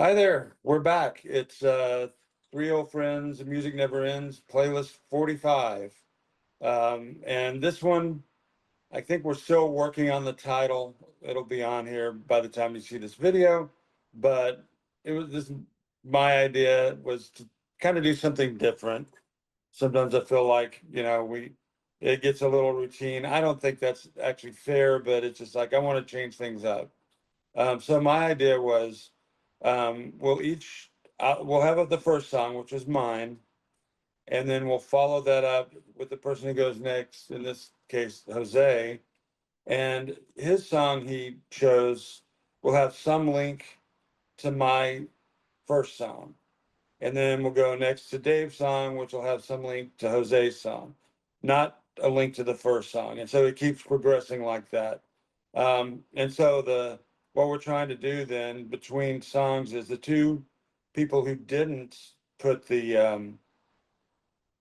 Hi there, we're back. It's Three Old Friends, The Music Never Ends, playlist 45. And this one, I think we're still working on the title. It'll be on here by the time you see this video. But my idea was to kind of do something different. Sometimes I feel like, it gets a little routine. I don't think that's actually fair, but it's just like I want to change things up. So my idea was we'll have the first song, which is mine, and then we'll follow that up with the person who goes next, in this case, Jose. And his song he chose will have some link to my first song. And then we'll go next to Dave's song, which will have some link to Jose's song, not a link to the first song. And so it keeps progressing like that. And so what we're trying to do then between songs is the two people put the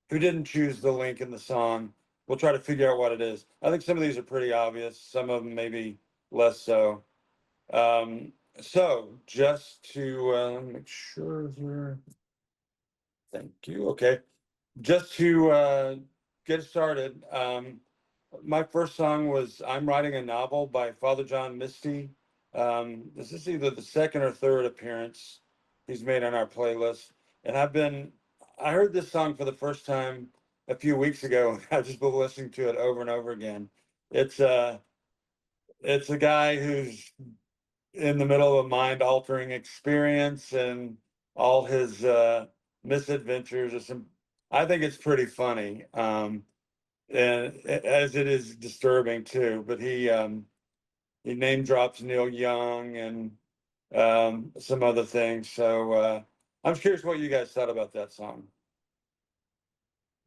who didn't choose the link in the song, we'll try to figure out what it is. I think some of these are pretty obvious, some of them maybe less so. So just to make sure here. Thank you. Okay. Just to get started, my first song was I'm Writing a Novel by Father John Misty. This is either the second or third appearance he's made on our playlist. And I heard this song for the first time a few weeks ago. I've just been listening to it over and over again. It's uh, it's a guy who's in the middle of a mind-altering experience and all his misadventures. I think it's pretty funny, and as it is disturbing too. But he name drops Neil Young and some other things. So I'm curious what you guys thought about that song.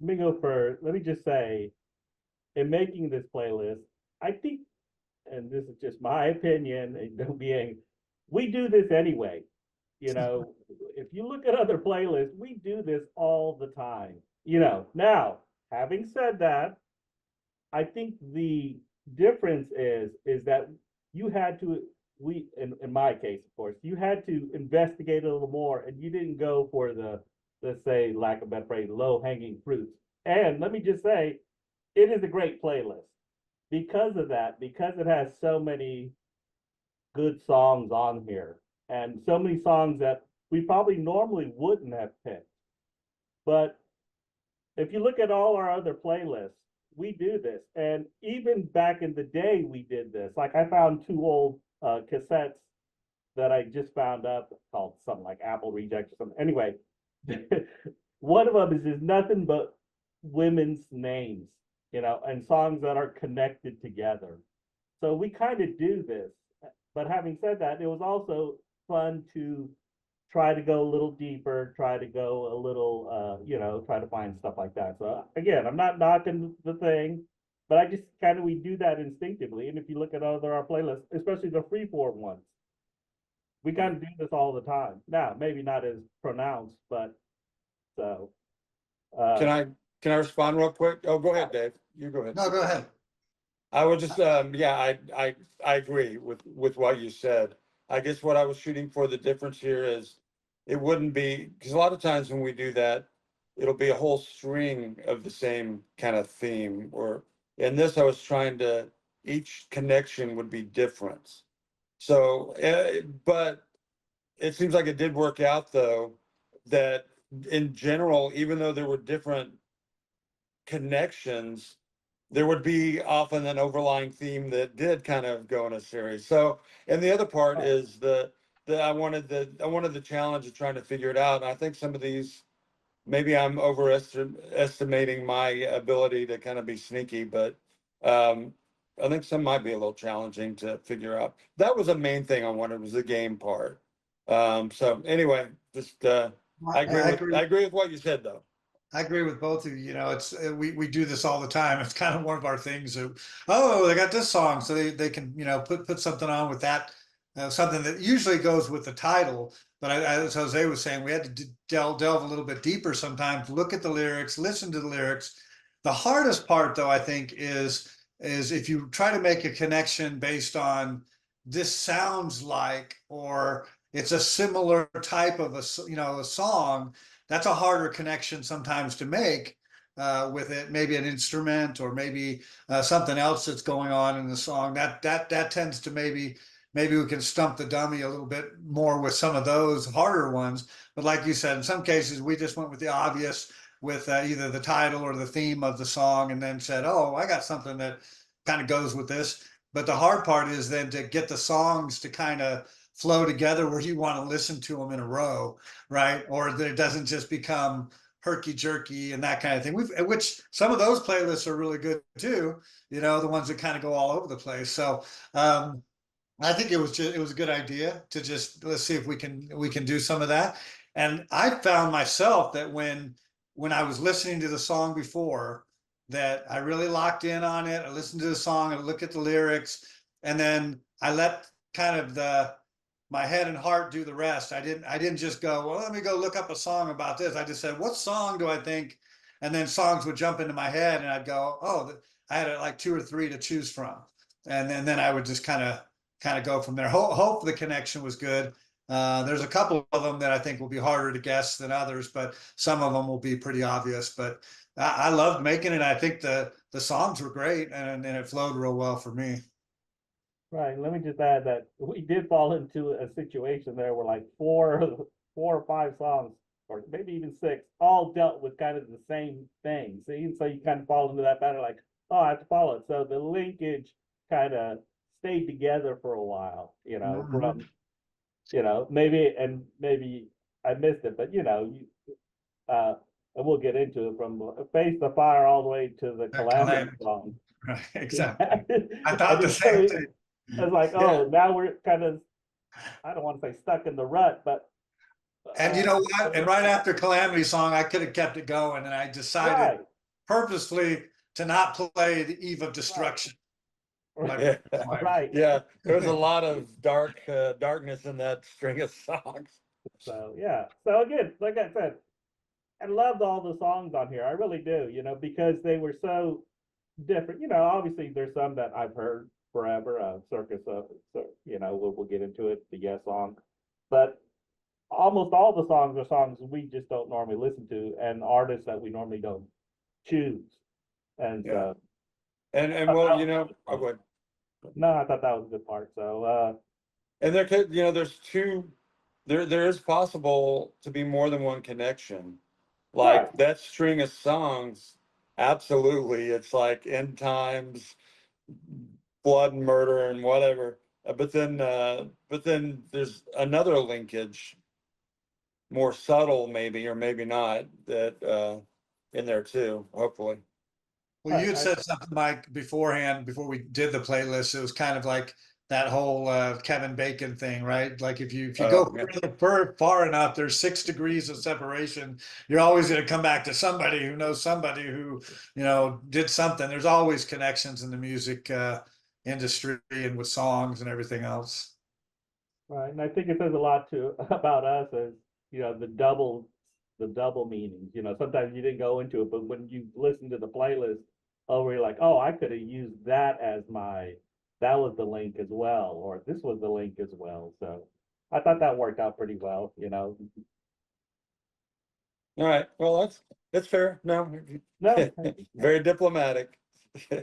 Let me go first. Let me just say, in making this playlist, I think, and this is just my opinion, and don't be angry, we do this anyway. You know, if you look at other playlists, we do this all the time. Now, having said that, I think the difference is that you had to in my case, of course, you had to investigate a little more, and you didn't go for the, let's say, lack of better phrase, low hanging fruits. And let me just say, it is a great playlist because of that, because it has so many good songs on here and so many songs that we probably normally wouldn't have picked. But if you look at all our other playlists, we do this. And even back in the day, we did this. Like I found two old cassettes that I just found up called something like Apple Reject or something. Anyway, one of them is nothing but women's names, and songs that are connected together. So we kind of do this. But having said that, it was also fun to try to go a little deeper, try to go a little, try to find stuff like that. So again, I'm not knocking the thing, but I just kind of, we do that instinctively. And if you look at other our playlists, especially the freeform ones, we kind of do this all the time. Now, maybe not as pronounced, but so. Can Uh, I can I respond real quick? Oh, go ahead, Dave. You go ahead. No, go ahead. I would just, yeah, I agree with what you said. I guess what I was shooting for, the difference here is it wouldn't be, because a lot of times when we do that, it'll be a whole string of the same kind of theme. Or in this, I was trying to, each connection would be different. So, but it seems like it did work out though, that in general, even though there were different connections, there would be often an overlying theme that did kind of go in a series. So, and the other part is I wanted the challenge of trying to figure it out. And I think some of these, maybe I'm overestimating my ability to kind of be sneaky, but I think some might be a little challenging to figure out. That was the main thing I wanted, was the game part. So anyway, just I agree. I agree with what you said though. I agree with both of you. It's we do this all the time. It's kind of one of our things. Oh, they got this song, so they can put something on with that, something that usually goes with the title. But as Jose was saying, we had to delve a little bit deeper sometimes. Look at the lyrics, listen to the lyrics. The hardest part, though, I think, is if you try to make a connection based on this sounds like, or it's a similar type of a song. That's a harder connection sometimes to make with it. Maybe an instrument or maybe something else that's going on in the song. That tends to maybe we can stump the dummy a little bit more with some of those harder ones. But like you said, in some cases we just went with the obvious with either the title or the theme of the song, and then said, "Oh, I got something that kind of goes with this." But the hard part is then to get the songs to kind of flow together where you want to listen to them in a row, right? Or that it doesn't just become herky jerky and that kind of thing. Which some of those playlists are really good too. The ones that kind of go all over the place. So I think it was a good idea to just let's see if we can do some of that. And I found myself that when I was listening to the song before, that I really locked in on it. I listened to the song, I looked at the lyrics, and then I let kind of my head and heart do the rest. I didn't just go, well, let me go look up a song about this. I just said, what song do I think? And then songs would jump into my head, and I'd go, oh, I had like 2 or 3 to choose from, and then I would just kind of go from there. Hope the connection was good. There's a couple of them that I think will be harder to guess than others, but some of them will be pretty obvious. But I loved making it. I think the songs were great, and it flowed real well for me. Right. Let me just add that we did fall into a situation there where like four or five songs, or maybe even 6, all dealt with kind of the same thing. See, and so you kind of fall into that pattern, like, oh, I have to follow it. So the linkage kind of stayed together for a while, from, maybe I missed it, but and we'll get into it from Face the Fire all the way to the Calamity song. Right, exactly. I I thought the just same really- thing. I was like, oh, now we're kind of, I don't want to say stuck in the rut, but. And you know what? And right after Calamity song, I could have kept it going, and I decided Right, purposefully to not play the Eve of Destruction. Yeah. right. Yeah, there's a lot of darkness in that string of songs. So, yeah. So again, like I said, I loved all the songs on here. I really do, because they were so different. Obviously there's some that I've heard forever, Circus of, we'll get into it, the Yes song. But almost all the songs are songs we just don't normally listen to, and artists that we normally don't choose. And Yeah. And well, I would. no, I thought that was a good part. So And there could, there's two, there is possible to be more than one connection. Like Right. that string of songs, absolutely. It's like end times, blood and murder and whatever. But then there's another linkage, more subtle maybe, or maybe not, that in there too, hopefully. Well, you had said something, Mike, beforehand, before we did the playlist. It was kind of like that whole Kevin Bacon thing, right? Like if you go far enough, there's 6 degrees of separation. You're always going to come back to somebody who knows somebody who, did something. There's always connections in the music industry and with songs and everything else. Right, and I think it says a lot too about us as the double meanings. Sometimes you didn't go into it, but when you listen to the playlist, you're like, oh, I could have used that as that was the link as well, or this was the link as well. So I thought that worked out pretty well. All right. Well, that's fair. No, No, very diplomatic. yeah,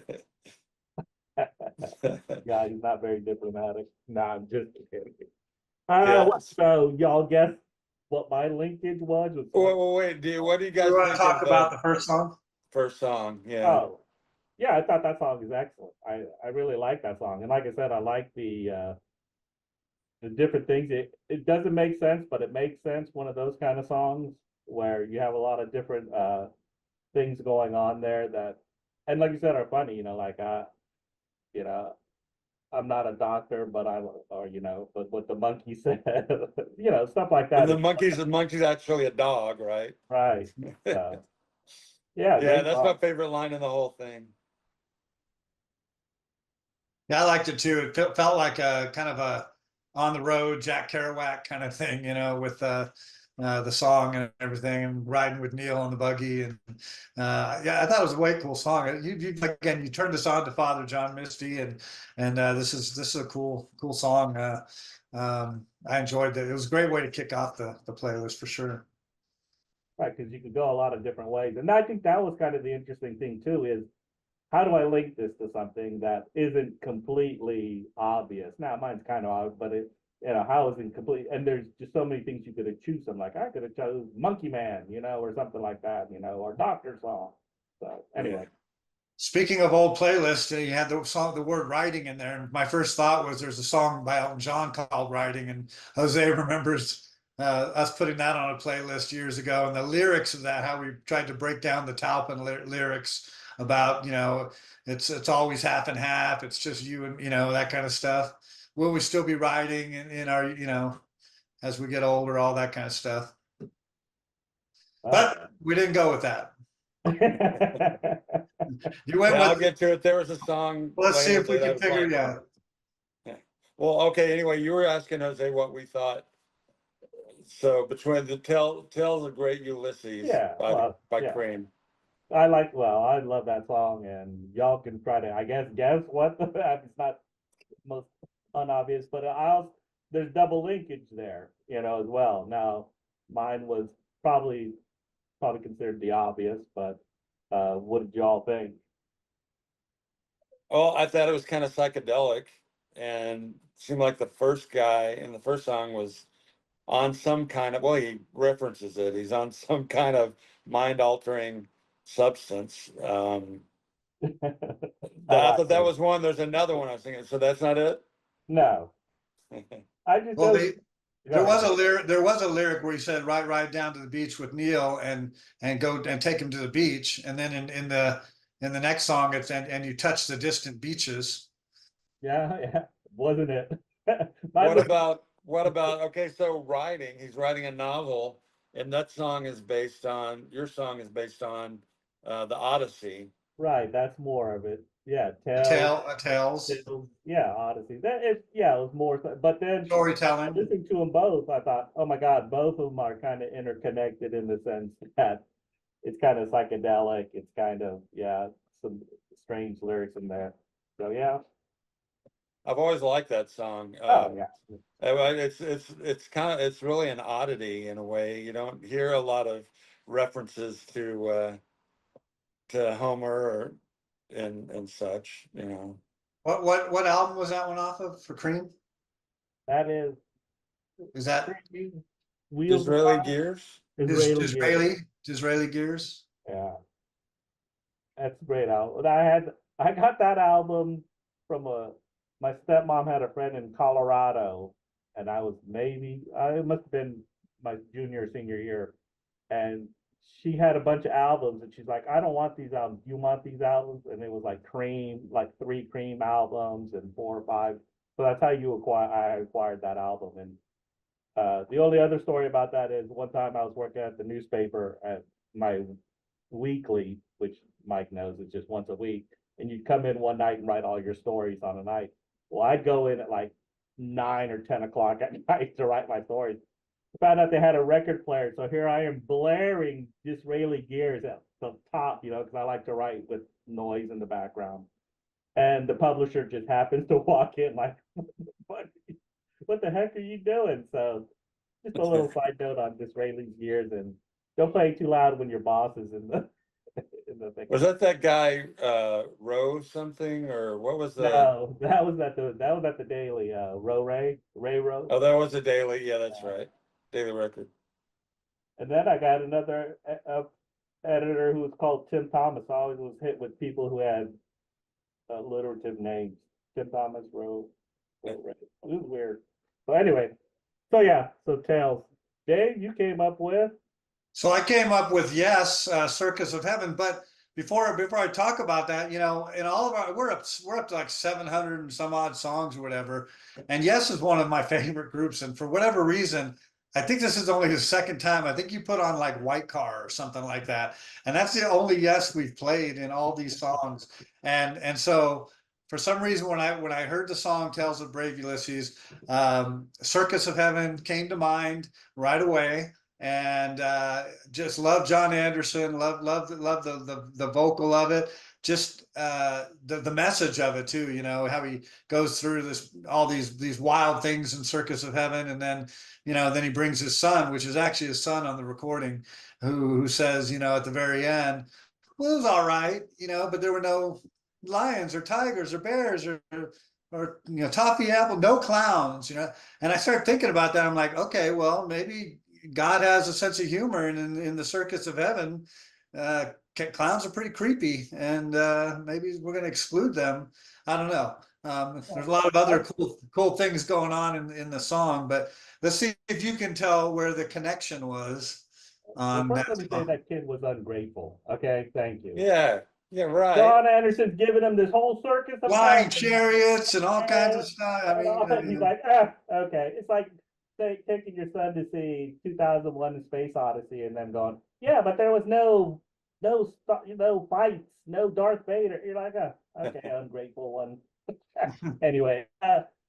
he's not very diplomatic. No, I'm just kidding. Yeah. So y'all guess what my linkage was? Wait. What do you guys You want think to talk of about the first song? first song? Yeah. Oh, yeah, I thought that song is excellent. I really like that song. And like I said, I like the different things. It doesn't make sense, but it makes sense. One of those kind of songs where you have a lot of different things going on there that, and like you said, are funny, I'm not a doctor, but but what the monkey said, stuff like that. And the monkey's actually a dog, right? Right. Yeah, Yeah, that's my favorite line in the whole thing. Yeah, I liked it too. It felt like a kind of a on the road Jack Kerouac kind of thing, with the song and everything, and riding with Neil on the buggy, and yeah, I thought it was a way cool song. You again, you turned this on to Father John Misty, and this is a cool song. I enjoyed that. It was a great way to kick off the playlist for sure. Right, because you could go a lot of different ways. And I think that was kind of the interesting thing too, is how do I link this to something that isn't completely obvious? Now mine's kind of obvious, but how is it complete? And there's just so many things you could have chosen. Like I could have chose Monkey Man, or something like that, or Doctor Song. So anyway. Speaking of old playlists, you had the word writing in there. And my first thought was there's a song by Elton John called Writing, and Jose remembers us putting that on a playlist years ago. And the lyrics of that, how we tried to break down the Taupin lyrics about, it's always half and half. It's just you and, that kind of stuff. Will we still be writing in our, as we get older, all that kind of stuff. But we didn't go with that. You went I'll with, get to it. There was a song. let's see later if we that I can was figure like, it out. Well, okay. Anyway, you were asking Jose what we thought. So between the Tales of Great Ulysses Yeah, by yeah. Cream. I love that song, and y'all can try to, I guess what it's not most unobvious, but there's double linkage there, as well. Now, mine was probably considered the obvious, but what did y'all think? Well, I thought it was kind of psychedelic, and seemed like the first guy in the first song was on some kind of, well, he references it. He's on some kind of mind-altering substance. I thought that was one. There's another one I was thinking. So that's not it. No, I just Well, don't. there was a lyric. There was a lyric where he said, "Ride down to the beach with Neil and go and take him to the beach." And then in the next song, it's and you touch the distant beaches. Yeah, wasn't it? What about? Okay, so writing. He's writing a novel, and that song is based on your song is based on the Odyssey. Right, that's more of it. Yeah, Tales, yeah, Odyssey. It was more, but then storytelling. listening to them both, I thought, oh my God, both of them are kind of interconnected in the sense that it's kind of psychedelic. It's kind of, some strange lyrics in there. So yeah. I've always liked that song. Oh yeah. It's really an oddity in a way. You don't hear a lot of references to Homer and such. What album was that one off of for Cream? That is that Wheels Disraeli Gears? Disraeli Gears. Yeah, that's a great album. I got that album from my stepmom had a friend in Colorado, and it must have been my junior or senior year, and she had a bunch of albums, and she's like, I don't want these albums. You want these albums? And it was like Cream, like 3 Cream albums and 4 or 5. So that's how I acquired that album. And the only other story about that is one time I was working at the newspaper at my weekly, which Mike knows is just once a week, and you'd come in one night and write all your stories on a night. Well, I'd go in at like 9 or 10 o'clock at night to write my stories. Found out they had a record player, so here I am blaring Disraeli Gears at the top, because I like to write with noise in the background. And the publisher just happens to walk in like, what the heck are you doing? So just a little side note on Disraeli Gears, and don't play too loud when your boss is in the thing. Was that guy Rose something, or what was the? No, that was at the Daily. Ray Rose. Oh, that was a Daily. Yeah, that's right. Daily Record. And then I got another editor who was called Tim Thomas. I always was hit with people who had alliterative names. Tim Thomas, Ray. It was weird. So anyway, so Tales. Dave, you came up with? So I came up with Yes, Circus of Heaven. But before I talk about that, in all of our we're up to like 700 and some odd songs or whatever. And Yes is one of my favorite groups. And for whatever reason, I think this is only the second time. I think you put on like White Car or something like that. And that's the only Yes we've played in all these songs. And so for some reason, when I heard the song Tales of Brave Ulysses, Circus of Heaven came to mind right away. and just love John Anderson, love the vocal of it, just the message of it too. You know how he goes through all these wild things in Circus of Heaven, and then then he brings his son, which is actually his son on the recording, who says at the very end, well, it was all right, but there were no lions or tigers or bears or toffee apple, no clowns, and I started thinking about that. I'm like, okay, well, maybe God has a sense of humor, and in the Circus of Heaven, clowns are pretty creepy, and maybe we're going to exclude them. I don't know. There's a lot of other cool things going on in the song, but let's see if you can tell where the connection was on Well, first, that let me say song. that kid was ungrateful. Okay, thank you. Yeah, yeah, right. John Anderson's giving him this whole circus of Flying heaven, chariots and all kinds of and, stuff. I and he's mean, like, okay. It's like taking your son to see 2001: A Space Odyssey, and then going, yeah, but there was no fights, no Darth Vader. You're like, okay, ungrateful one. Anyway,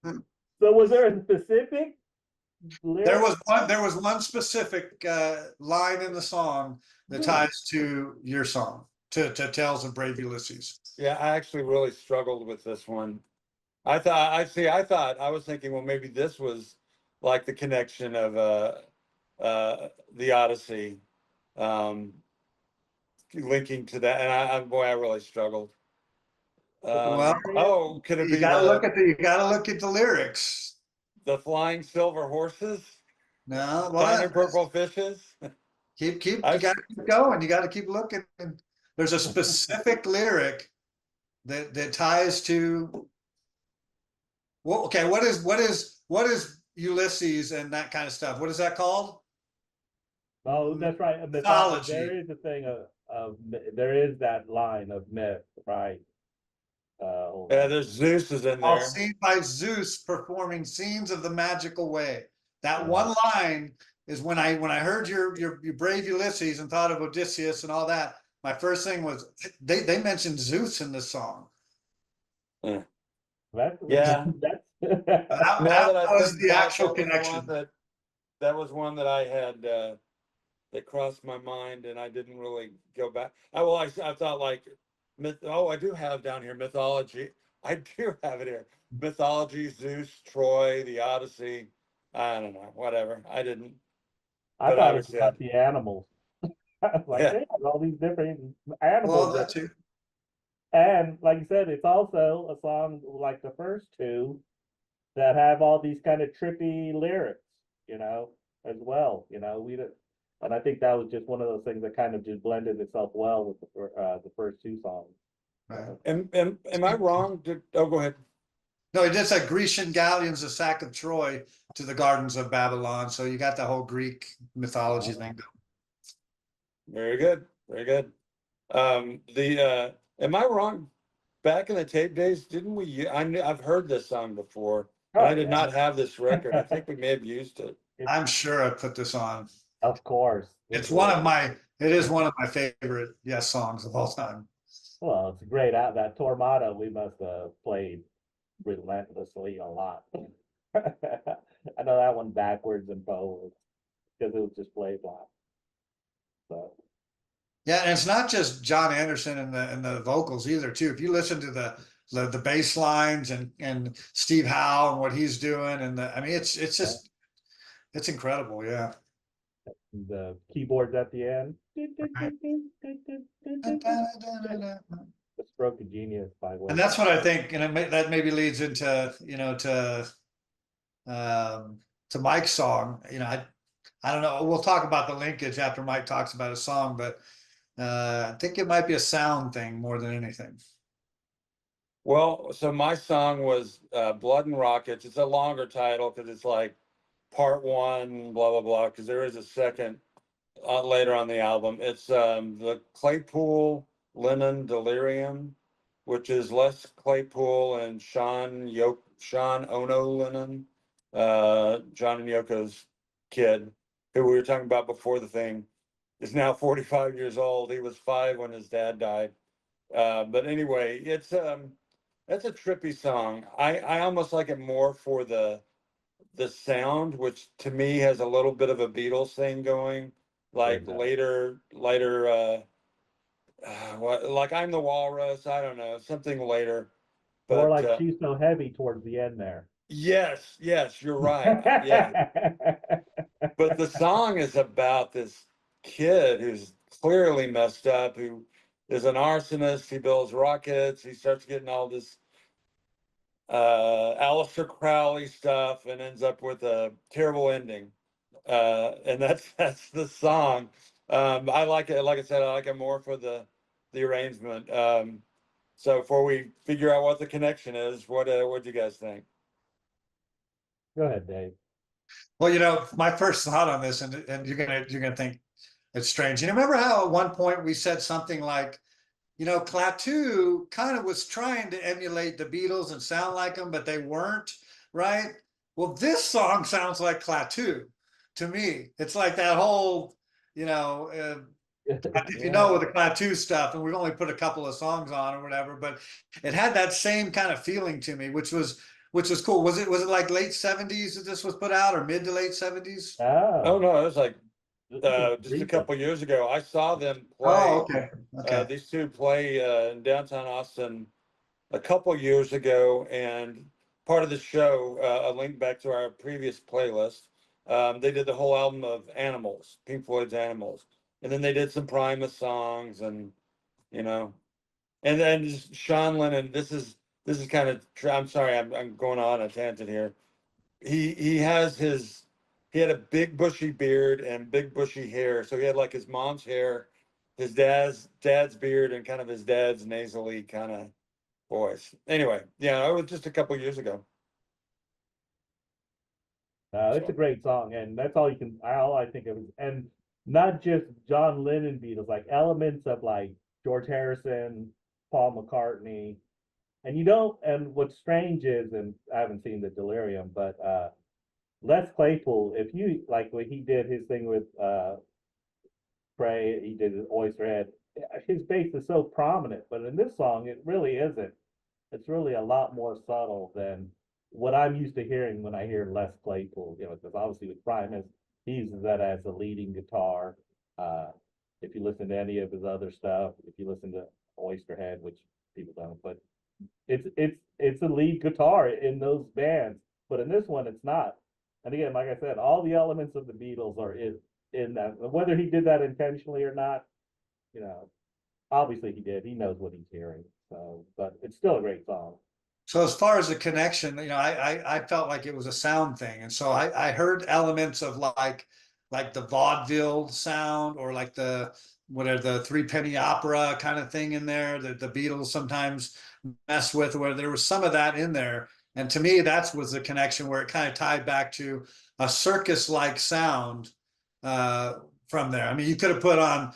so was there a specific there lyric? was one specific line in the song that ties to your song, to Tales of Brave Ulysses. Yeah, I actually really struggled with this one. I thought I was thinking, well, maybe this was like the connection of the Odyssey, um, linking to that, and boy, I really struggled. Well, Oh, could it you be gotta look at the lyrics. the flying silver horses, No, shining what? purple fishes? You I gotta keep going. You gotta keep looking. There's a specific lyric that ties to. Well, okay, what is Ulysses and that kind of stuff? What is that called? Oh, that's right. Mythology. There is a thing there is that line of myth, right? Yeah, there's Zeus is in All there. seen by Zeus performing scenes of the magical way. That Yeah. one line is when I heard your brave Ulysses and thought of Odysseus and all that. My first thing was they mentioned Zeus in this song. That's Yeah. That, Now that that I was think the back, actual that was connection. one that was one that I had that crossed my mind, and I didn't really go back. I thought like oh, I do have down here mythology. I do have it here. Mythology, Zeus, Troy, the Odyssey. I don't know, whatever. I didn't, I but thought it was obviously about the animals. I was like, yeah. they have all these different Well, animals. that too. And like you said, it's also a song like the first two that have all these kind of trippy lyrics, as well. And I think that was just one of those things that kind of just blended itself well with the first two songs. Right. Am I wrong? Oh, go ahead. No, he did say Grecian galleons, the sack of Troy to the gardens of Babylon. So you got the whole Greek mythology thing. Very good. Very good. Am I wrong? Back in the tape days, didn't we? I've heard this song before. And I did not have this record. I think we may have used it. I'm sure I put this on. Of course. It is one of my favorite Yes songs of all time. Well, it's great out that Tormata we must have played relentlessly a lot. I know that one backwards and forwards because it was just played live. So Yeah, and it's not just John Anderson and the vocals either, too. If you listen to the bass lines and Steve Howe and what he's doing, and I mean it's just it's incredible, yeah. the keyboards at the end. The stroke of genius by And that's what I think, and that maybe leads into to Mike's song. I don't know. We'll talk about the linkage after Mike talks about his song, but I think it might be a sound thing more than anything. Well, so my song was Blood and Rockets. It's a longer title because it's like part one, blah, blah, blah, because there is a second later on the album. It's the Claypool Lennon Delirium, which is Les Claypool and Sean Ono Lennon, John and Yoko's kid, who we were talking about before the thing, is now 45 years old. He was 5 when his dad died. But anyway, that's a trippy song. I almost like it more for the the sound, which to me has a little bit of a Beatles thing going, like It does. later, what, like I'm the Walrus, I don't know, something later. More But like She's So Heavy towards the end there. yes, you're right. Yeah. But the song is about this kid who's clearly messed up, who is an arsonist. He builds rockets. He starts getting all this Aleister Crowley stuff and ends up with a terrible ending. And that's the song. I like it. Like I said, I like it more for the arrangement. So before we figure out what the connection is, what do you guys think? Go ahead, Dave. Well, you know, my first thought on this, and you're gonna think it's strange. You remember how at one point we said something like, you know, Klaatu kind of was trying to emulate the Beatles and sound like them, but they weren't, right? Well, this song sounds like Klaatu to me. It's like that whole, you know, if you know with the Klaatu stuff, and we've only put a couple of songs on or whatever, but it had that same kind of feeling to me, which was cool. Was it like late 70s that this was put out, or mid to late 70s? Oh Oh, no, it was like this is just a recent. couple years ago. I saw them Oh, play. okay. Okay. These two play in downtown Austin a couple years ago, and part of the show, a link back to our previous playlist. They did the whole album of Animals, Pink Floyd's Animals, and then they did some Primus songs, and you know, and then just Sean Lennon. This is kind of. I'm sorry, I'm going on a tangent here. He had a big bushy beard and big bushy hair. So he had like his mom's hair, his dad's beard, and kind of his dad's nasally kind of voice. Anyway, yeah, it was just a couple years ago. It's a great song, and that's all I think of is, and not just John Lennon Beatles, like elements of like George Harrison, Paul McCartney, and and what's strange is, and I haven't seen the Delirium, but Les Claypool, if you like when he did his thing with Prey, he did his Oysterhead, his bass is so prominent, but in this song it really isn't. It's really a lot more subtle than what I'm used to hearing when I hear Les Claypool, because obviously with Primus, he uses that as a leading guitar. If you listen to any of his other stuff, if you listen to Oysterhead, which people don't, but it's a lead guitar in those bands, but in this one it's not. And again, like I said, all the elements of the Beatles are in that. Whether he did that intentionally or not, you know, obviously he did. He knows what he's hearing. So, but it's still a great song. So as far as the connection, you know, I felt like it was a sound thing, and so I heard elements of like the vaudeville sound, or like the whatever, the Three Penny Opera kind of thing in there that the Beatles sometimes mess with, where there was some of that in there. And to me, that was the connection where it kind of tied back to a circus-like sound from there. I mean, you could have put on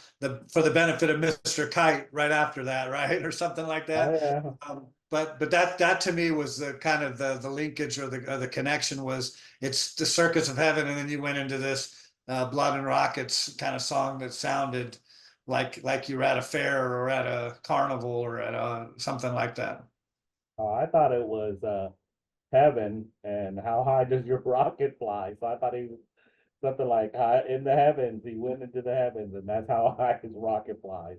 for the benefit of Mr. Kite right after that, right, or something like that. Oh, yeah. But that to me was the kind of the linkage, or the connection was, it's the Circus of Heaven, and then you went into this Blood and Rockets kind of song that sounded like you were at a fair or at a carnival or at something like that. I thought it was heaven and how high does your rocket fly? So I thought he was something like in the heavens. He went into the heavens, and that's how high his rocket flies.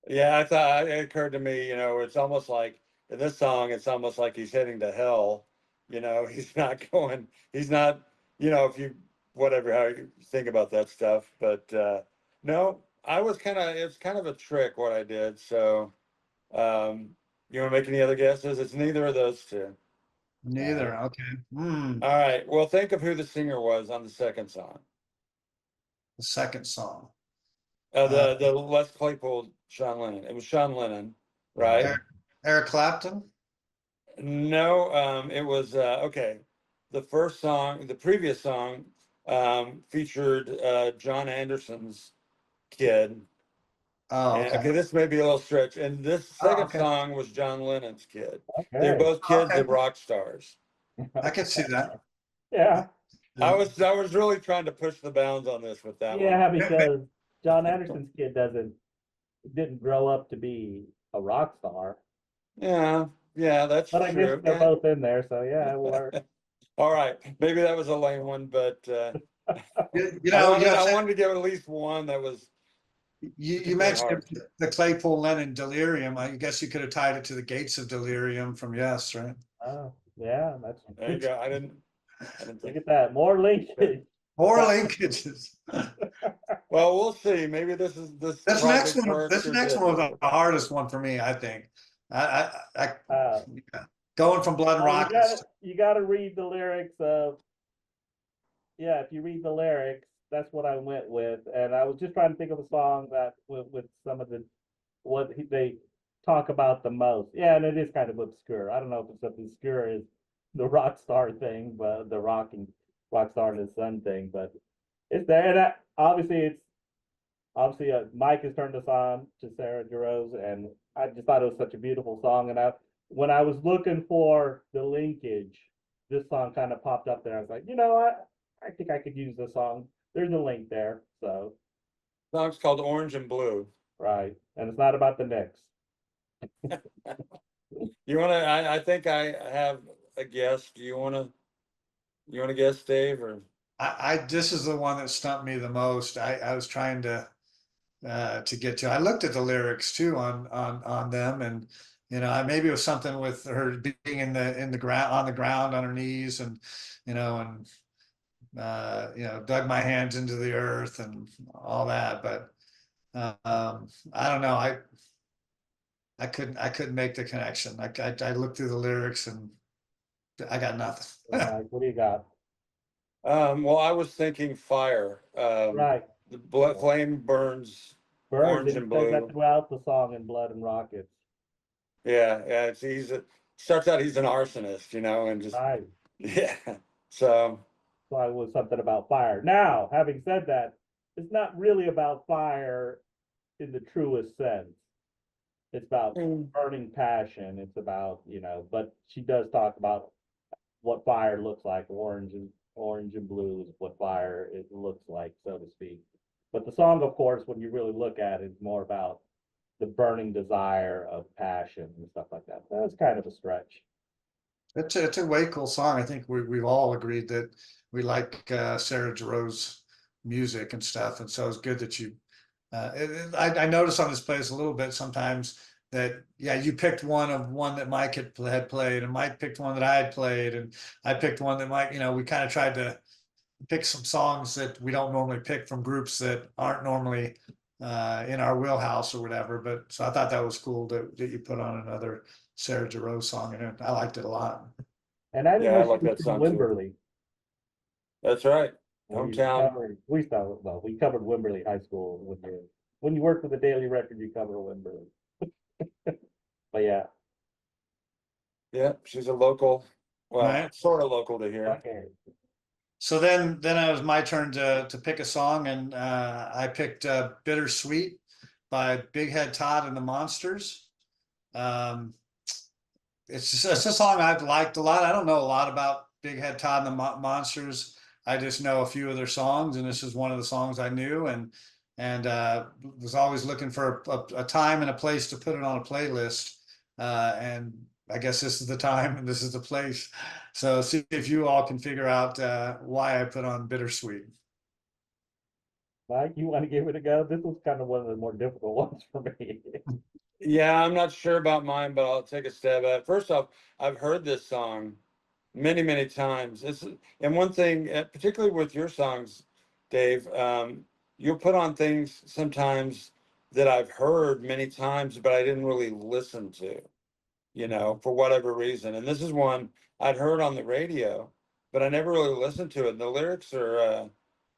Yeah, I thought it occurred to me, it's almost like in this song, it's almost like he's heading to hell. He's not going, he's not, if you, whatever, how you think about that stuff. But no, it's kind of a trick what I did. So, you want to make any other guesses? It's neither of those two. Neither. Okay. All right. Well, think of who the singer was on the second song. The second song. The Les Claypool, Sean Lennon. It was Sean Lennon, right? Eric Clapton. No, it was okay. The previous song, featured John Anderson's kid. Oh, And, okay. okay, this may be a little stretch. And this second okay. song was John Lennon's kid. Okay. They're both kids Okay. of rock stars. I can see that. Yeah. I was really trying to push the bounds on this with that one. Yeah, because John Anderson's kid didn't grow up to be a rock star. Yeah, that's But I guess true. they're Yeah. both in there, so yeah, it works. All right, maybe that was a lame one, but You know, I wanted to give at least one that was you particularly mentioned hard. the Claypool Lennon Delirium. I guess you could have tied it to the Gates of Delirium from Yes, right? Oh, yeah, that's, There you go. I didn't look think. at that, more linkage. More That- linkages. Well, we'll see. Maybe this project works This or next one didn't. was the hardest one for me, I think. Uh, Going from Blood and well, Rockets. you gotta read the lyrics of, yeah, if you read the lyrics, that's what I went with. And I was just trying to think of a song that with some of the, they talk about the most. Yeah, and it is kind of obscure. I don't know if it's as obscure as the rock star thing, but the rock star and his son thing, but it's there. And obviously Mike has turned us on to Sarah Jarosz, and I just thought it was such a beautiful song. And when I was looking for the linkage, this song kind of popped up there. I was like, I think I could use this song. There's a link there. So, Song's called Orange and Blue. right. And it's not about the Knicks. You want to? I think I have a guess. Do you want to guess, Dave? Or This is the one that stumped me the most. I was trying to get to. I looked at the lyrics too on them, and maybe it was something with her being in the ground on the ground on her knees, and dug my hands into the earth and all that. But I don't know. I couldn't make the connection. I looked through the lyrics and I got nothing. Mike, what do you got? well, I was thinking fire. Right. The flame burns Burns, orange and and he says that blue. throughout the song in Blood and Rockets. Yeah, yeah. Starts out he's an arsonist, and just Right. yeah. So So it was something about fire. Now, having said that, it's not really about fire in the truest sense. It's about burning passion. It's about, but she does talk about what fire looks like. Orange and blue is what fire it looks like, so to speak. But the song, of course, when you really look at it, is more about the burning desire of passion and stuff like that. That's kind of a stretch. It's a way cool song. I think we've all agreed that we like Sarah Jarosz music and stuff, and so it's good that you. I notice on this playlist a little bit sometimes that you picked one that Mike had played, and Mike picked one that I had played, and I picked one that Mike. We kind of tried to pick some songs that we don't normally pick from groups that aren't normally in our wheelhouse or whatever. But so I thought that was cool that you put on another Sarah Jarosz song, and I liked it a lot. And I didn't yeah, I know like she was that from song too. Wimberley. That's right. Hometown. We covered Wimberley High School when you worked with the Daily Record, you cover Wimberley. But yeah, Yeah, she's a local. Well, Right. sort of local to here. okay. So then it was my turn to pick a song, and I picked "Bittersweet" by Big Head Todd and the Monsters. It's a song I've liked a lot. I don't know a lot about Big Head Todd and the Monsters. I just know a few of their songs, and this is one of the songs I knew, and was always looking for a time and a place to put it on a playlist. And I guess this is the time and this is the place. So see if you all can figure out why I put on Bittersweet. Mike, you want to give it a go? This was kind of one of the more difficult ones for me. Yeah, I'm not sure about mine, but I'll take a stab at it. First off, I've heard this song many, many times. And one thing, particularly with your songs, Dave, you'll put on things sometimes that I've heard many times, but I didn't really listen to, for whatever reason. And this is one I'd heard on the radio, but I never really listened to it. And the lyrics are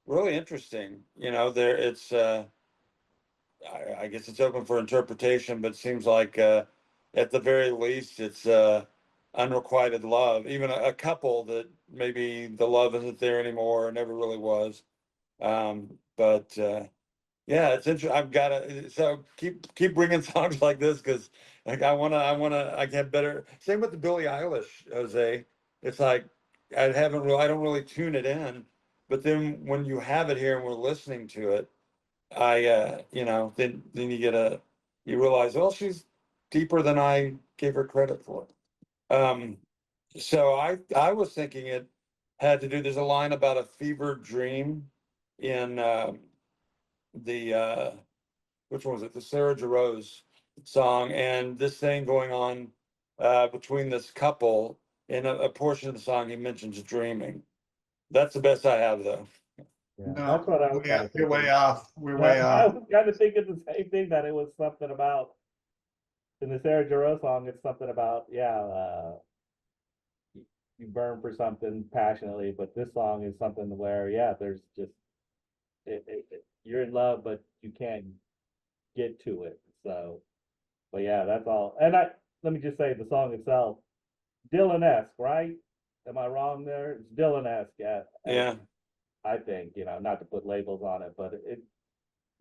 really interesting. I guess it's open for interpretation, but it seems like at the very least it's unrequited love. Even a couple that maybe the love isn't there anymore, or never really was. But yeah, it's interesting. I've got to so keep bringing songs like this because like I get better. Same with the Billie Eilish, Jose. It's like I don't really tune it in, but then when you have it here and we're listening to it. Then you realize, well, she's deeper than I gave her credit for. So I was thinking it had to do. There's a line about a fevered dream in the which one was it? The Sarah Jarosz song, and this thing going on between this couple. In a portion of the song, he mentions dreaming. That's the best I have, though. Yeah, No, that's what I was kind of we're way thinking. off. We're Yeah, way I off. was kind of thinking the same thing, that it was something about, in the Sarah Jarosz song, it's something about, you burn for something passionately, but this song is something where, there's just, you're in love, but you can't get to it. So, but yeah, that's all. And let me just say, the song itself, Dylan-esque, right? Am I wrong there? It's Dylan-esque, yeah. Yeah. I think, not to put labels on it, but it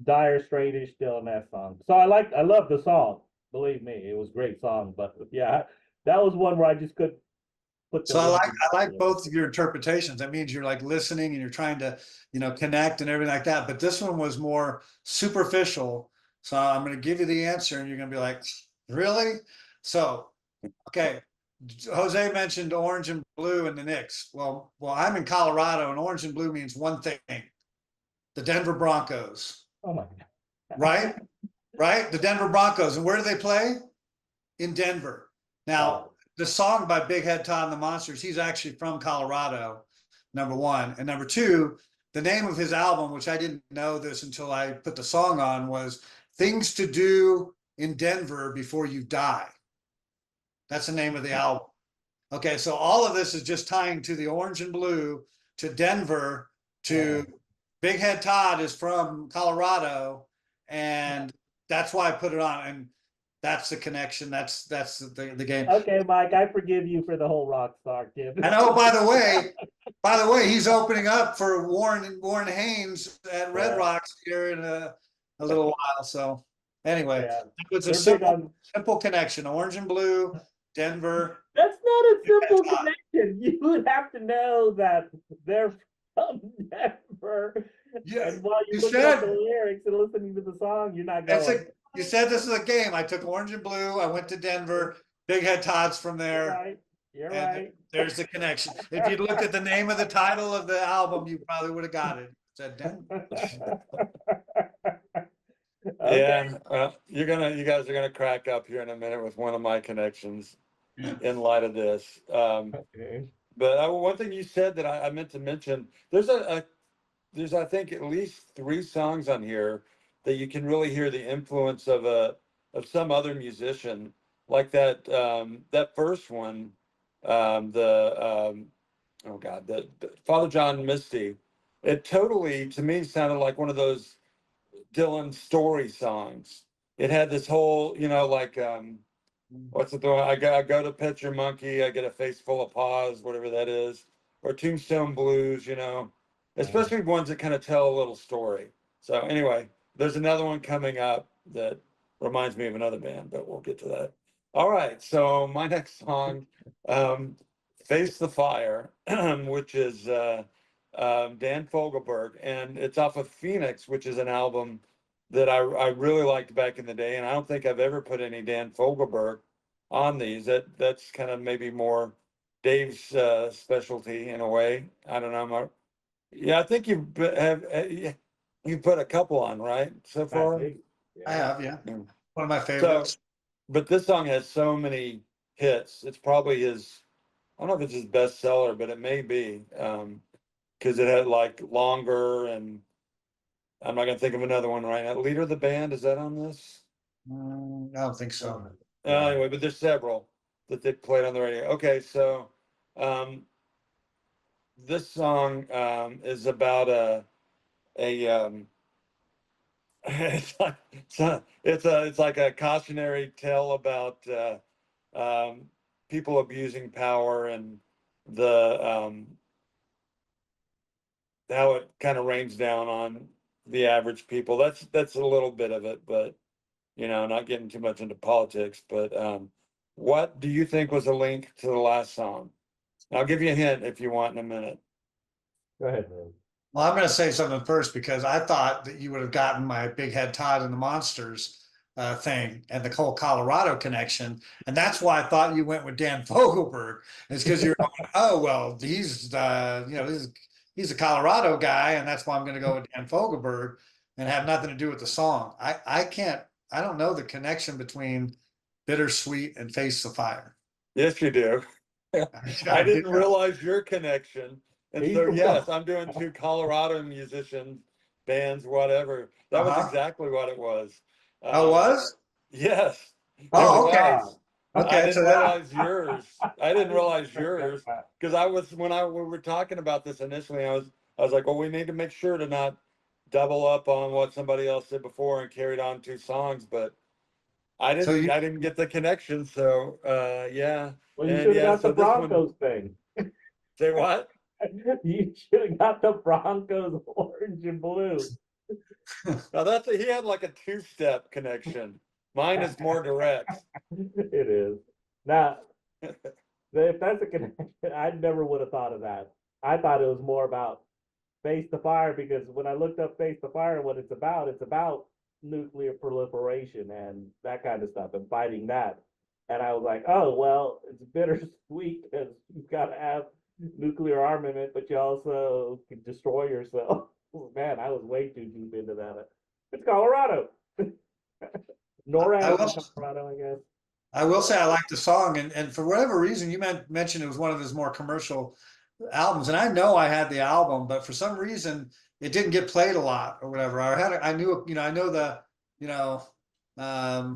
Dire Straitish Dylan-esque song. So I love the song. Believe me, it was a great song. But yeah, that was one where I just couldn't put the. So I like both of your interpretations. That means you're like listening and you're trying to, connect and everything like that. But this one was more superficial. So I'm going to give you the answer and you're going to be like, really? So, okay. Jose mentioned orange and blue and the Knicks. Well, I'm in Colorado and orange and blue means one thing, the Denver Broncos, Oh my God. right? Right? The Denver Broncos. And where do they play? In Denver. Now, the song by Big Head Todd and the Monsters, he's actually from Colorado, number one. And number two, the name of his album, which I didn't know this until I put the song on, was Things to Do in Denver Before You Die. That's the name of the album. Okay, so all of this is just tying to the orange and blue, to Denver, to Big Head Todd is from Colorado, and that's why I put it on. And that's the connection. That's the game. Okay, Mike, I forgive you for the whole rock star kid. And oh, by the way, he's opening up for Warren Haynes at Red Rocks here in a little while. So anyway, it was a simple connection. Orange and blue, Denver. That's not a simple connection. You would have to know that they're from Denver. Yeah, and while you look at the lyrics and listening to the song, you're not going. You said this is a game. I took orange and blue. I went to Denver. Big Head Todd's from there. You're right. There's the connection. If you'd looked at the name of the title of the album, you probably would have got it. It said Denver. Yeah, you guys are gonna crack up here in a minute with one of my connections in light of this. But one thing you said that I meant to mention, there's I think at least 3 songs on here that you can really hear the influence of some other musician, like that first one, the Father John Misty. It totally, to me, sounded like one of those Dylan story songs. It had this whole, what's it doing? I go to Pet Your Monkey, I get a face full of paws, whatever that is, or Tombstone Blues, especially ones that kind of tell a little story. So anyway, there's another one coming up that reminds me of another band, but we'll get to that. All right, so my next song, Face the Fire, which is Dan Fogelberg, and it's off of Phoenix, which is an album that I really liked back in the day, and I don't think I've ever put any Dan Fogelberg on these. That's kind of maybe more Dave's specialty in a way. I don't know. I think you put a couple on, right, so far? I have, yeah. One of my favorites. But this song has so many hits. It's probably his, I don't know if it's his best seller, but it may be, because it had like Longer, and I'm not gonna think of another one right now. Leader of the Band, is that on this? I don't think so. Anyway, but there's several that they played on the radio. Okay, so this song is about it's like a cautionary tale about people abusing power and the how it kind of rains down on the average people. That's a little bit of it, but not getting too much into politics. But what do you think was a link to the last song? I'll give you a hint if you want in a minute. Go ahead, man. Well, I'm going to say something first because I thought that you would have gotten my Big Head Todd and the Monsters thing and the whole Colorado connection. And that's why I thought you went with Dan Fogelberg. It's because you're oh, well, he's, you know, he's a Colorado guy, and that's why I'm gonna go with Dan Fogelberg and have nothing to do with the song. I don't know the connection between Bittersweet and Face the Fire. Yes, you do. I didn't realize your connection. And He's so, the yes, one. I'm doing two Colorado musicians, bands, whatever. That was Uh-huh. exactly what it was. Oh, was? Yes, it Oh, okay. was. I Okay, didn't so that, realize yours. I didn't realize yours because I was when we were talking about this initially. I was like, well, we need to make sure to not double up on what somebody else did before and carried on two songs. But so you, I didn't get the connection. So yeah, Well, you and should have yeah. got the So this one, Broncos thing. say what? You should have got the Broncos orange and blue. Now he had like a two-step connection. Mine is more direct. It is. Now, if that's a connection, I never would have thought of that. I thought it was more about Face the Fire because when I looked up Face the Fire, what it's about nuclear proliferation and that kind of stuff and fighting that. And I was like, oh, well, it's bittersweet because you've got to have nuclear armament, but you also can destroy yourself. Man, I was way too deep into that. It's Colorado. I NORAD will, is Colorado, I guess. I will say I like the song, and for whatever reason, you mentioned it was one of his more commercial albums, and I know I had the album, but for some reason it didn't get played a lot or whatever. I knew, you know, I know the, you know,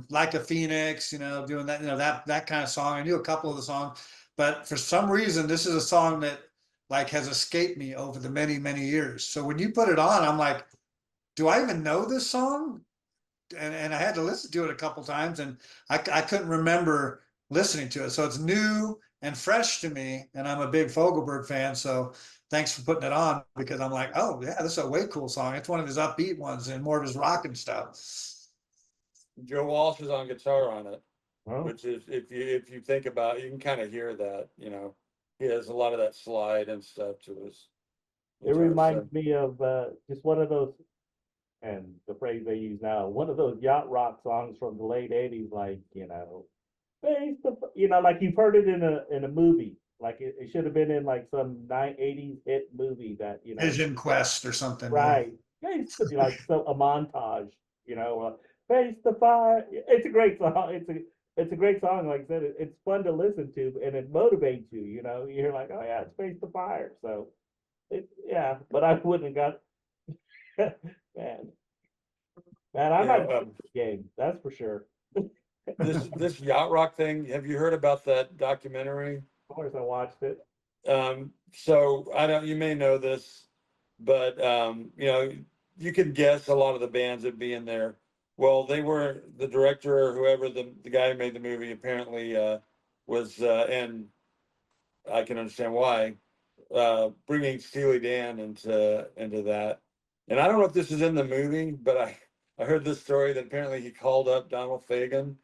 like a Phoenix, you know, doing that, you know, that kind of song. I knew a couple of the songs, but for some reason, this is a song that like has escaped me over the many years. So when you put it on, I'm like, do I even know this song? And I had to listen to it a couple times, and I couldn't remember listening to it. So it's new and fresh to me, and I'm a big Fogelberg fan. So thanks for putting it on because I'm like, oh yeah, this is a way cool song. It's one of his upbeat ones and more of his rocking stuff. Joe Walsh is on guitar on it, Well, which is if you think about it, you can kind of hear that, you know, he has a lot of that slide and stuff to his it guitar. So reminds me of just one of those, and the phrase they use now, one of those yacht rock songs from the late '80s, like like you've heard it in a movie, like it should have been in like some '80s hit movie that Vision Quest or something. right, like so a montage, face the fire. It's a great song. It's a great song. Like I said, it's fun to listen to, and it motivates you. You're like, oh yeah, it's face the fire. So yeah, but I wouldn't have got man. Man, I you might know, play this game. That's for sure. this yacht rock thing. Have you heard about that documentary? Of course, I watched it. So I don't. You may know this, but you know, you can guess a lot of the bands that be in there. Well, they were the director or whoever the guy who made the movie apparently was, and I can understand why, bringing Steely Dan into that. And I don't know if this is in the movie, but I heard this story that apparently he called up Donald Fagen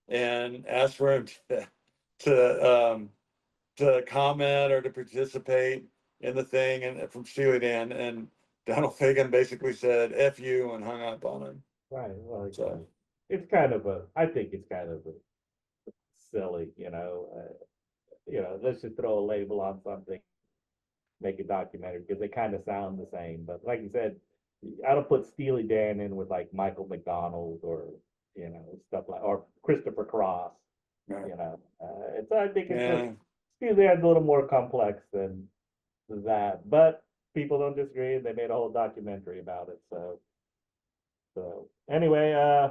and asked for him to comment or to participate in the thing and from Steely Dan, and Donald Fagen basically said "F you" and hung up on him. Right. Well, So it's kind of I think it's kind of silly, let's just throw a label on something, make a documentary because they kind of sound the same. But like you said, I don't put Steely Dan in with like Michael McDonald or, stuff like, or Christopher Cross, I think it's yeah, Steely Dan's a little more complex than that, but people don't disagree. They made a whole documentary about it. So anyway,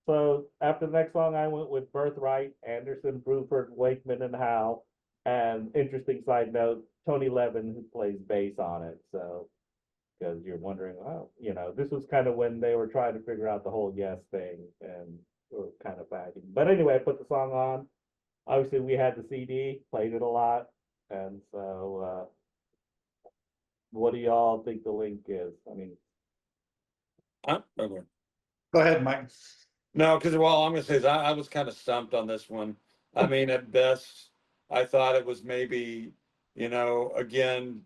so after the next song, I went with Birthright, Anderson, Bruford, Wakeman, and Howe. And interesting side note, Tony Levin, who plays bass on it. So, because you're wondering, this was kind of when they were trying to figure out the whole Yes thing and were kind of bagging. But anyway, I put the song on. Obviously, we had the CD, played it a lot. And so, what do y'all think the link is? I mean, okay. Go ahead, Mike. No, because all I'm gonna say is I was kind of stumped on this one. I mean, at best, I thought it was maybe, again,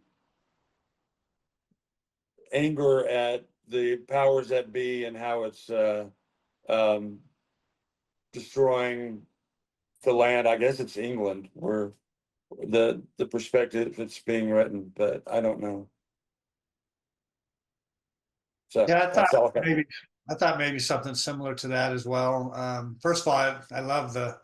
anger at the powers that be and how it's um, destroying the land. I guess it's England where the perspective that's being written, but I don't know. So Yeah, that's all I got. I thought maybe something similar to that as well. First of all, I love the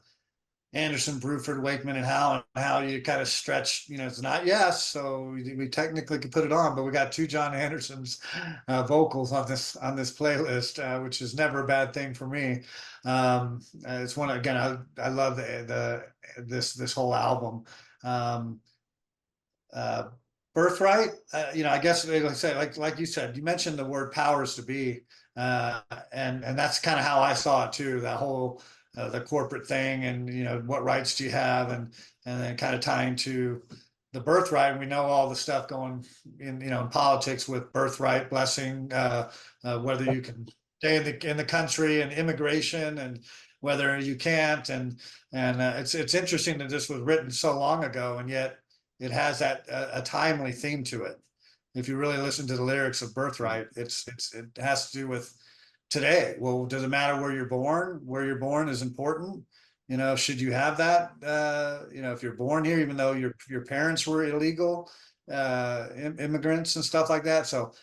Anderson, Bruford, Wakeman, and Howe, and how you kind of stretch. You know, it's not yes, so we technically could put it on, but we got two John Andersons vocals on this playlist, which is never a bad thing for me. It's one again. I love this whole album. Um, uh, Birthright, you know, I guess like I said, like you said, you mentioned the word powers to be, and that's kind of how I saw it too. That whole the corporate thing, and you know, what rights do you have, and then kind of tying to the birthright. We know all the stuff going in, you know, in politics with birthright blessing, whether you can stay in the country and immigration, and whether you can't, and it's interesting that this was written so long ago, and yet it has that a timely theme to it. If you really listen to the lyrics of Birthright, it has to do with today. Well, does it matter where you're born? Where you're born is important. You know, should you have that? You know, if you're born here, even though your parents were illegal immigrants and stuff like that. So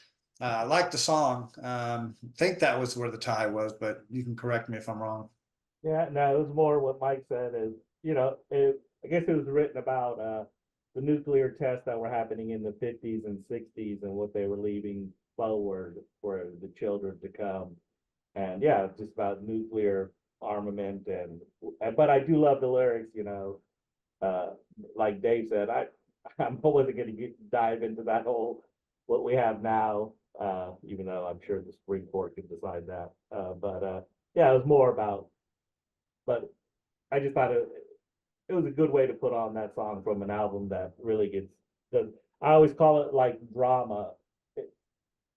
I like the song. Think that was where the tie was, but you can correct me if I'm wrong. Yeah, no, it was more what Mike said is, you know, I guess it was written about the nuclear tests that were happening in the 50s and 60s and what they were leaving forward for the children to come. And yeah, it's just about nuclear armament but I do love the lyrics, you know. Like Dave said, I wasn't going to dive into that whole what we have now, even though I'm sure the Supreme Court could decide that. Yeah, it was more about. But I just thought it was a good way to put on that song from an album that really gets. I always call it like drama.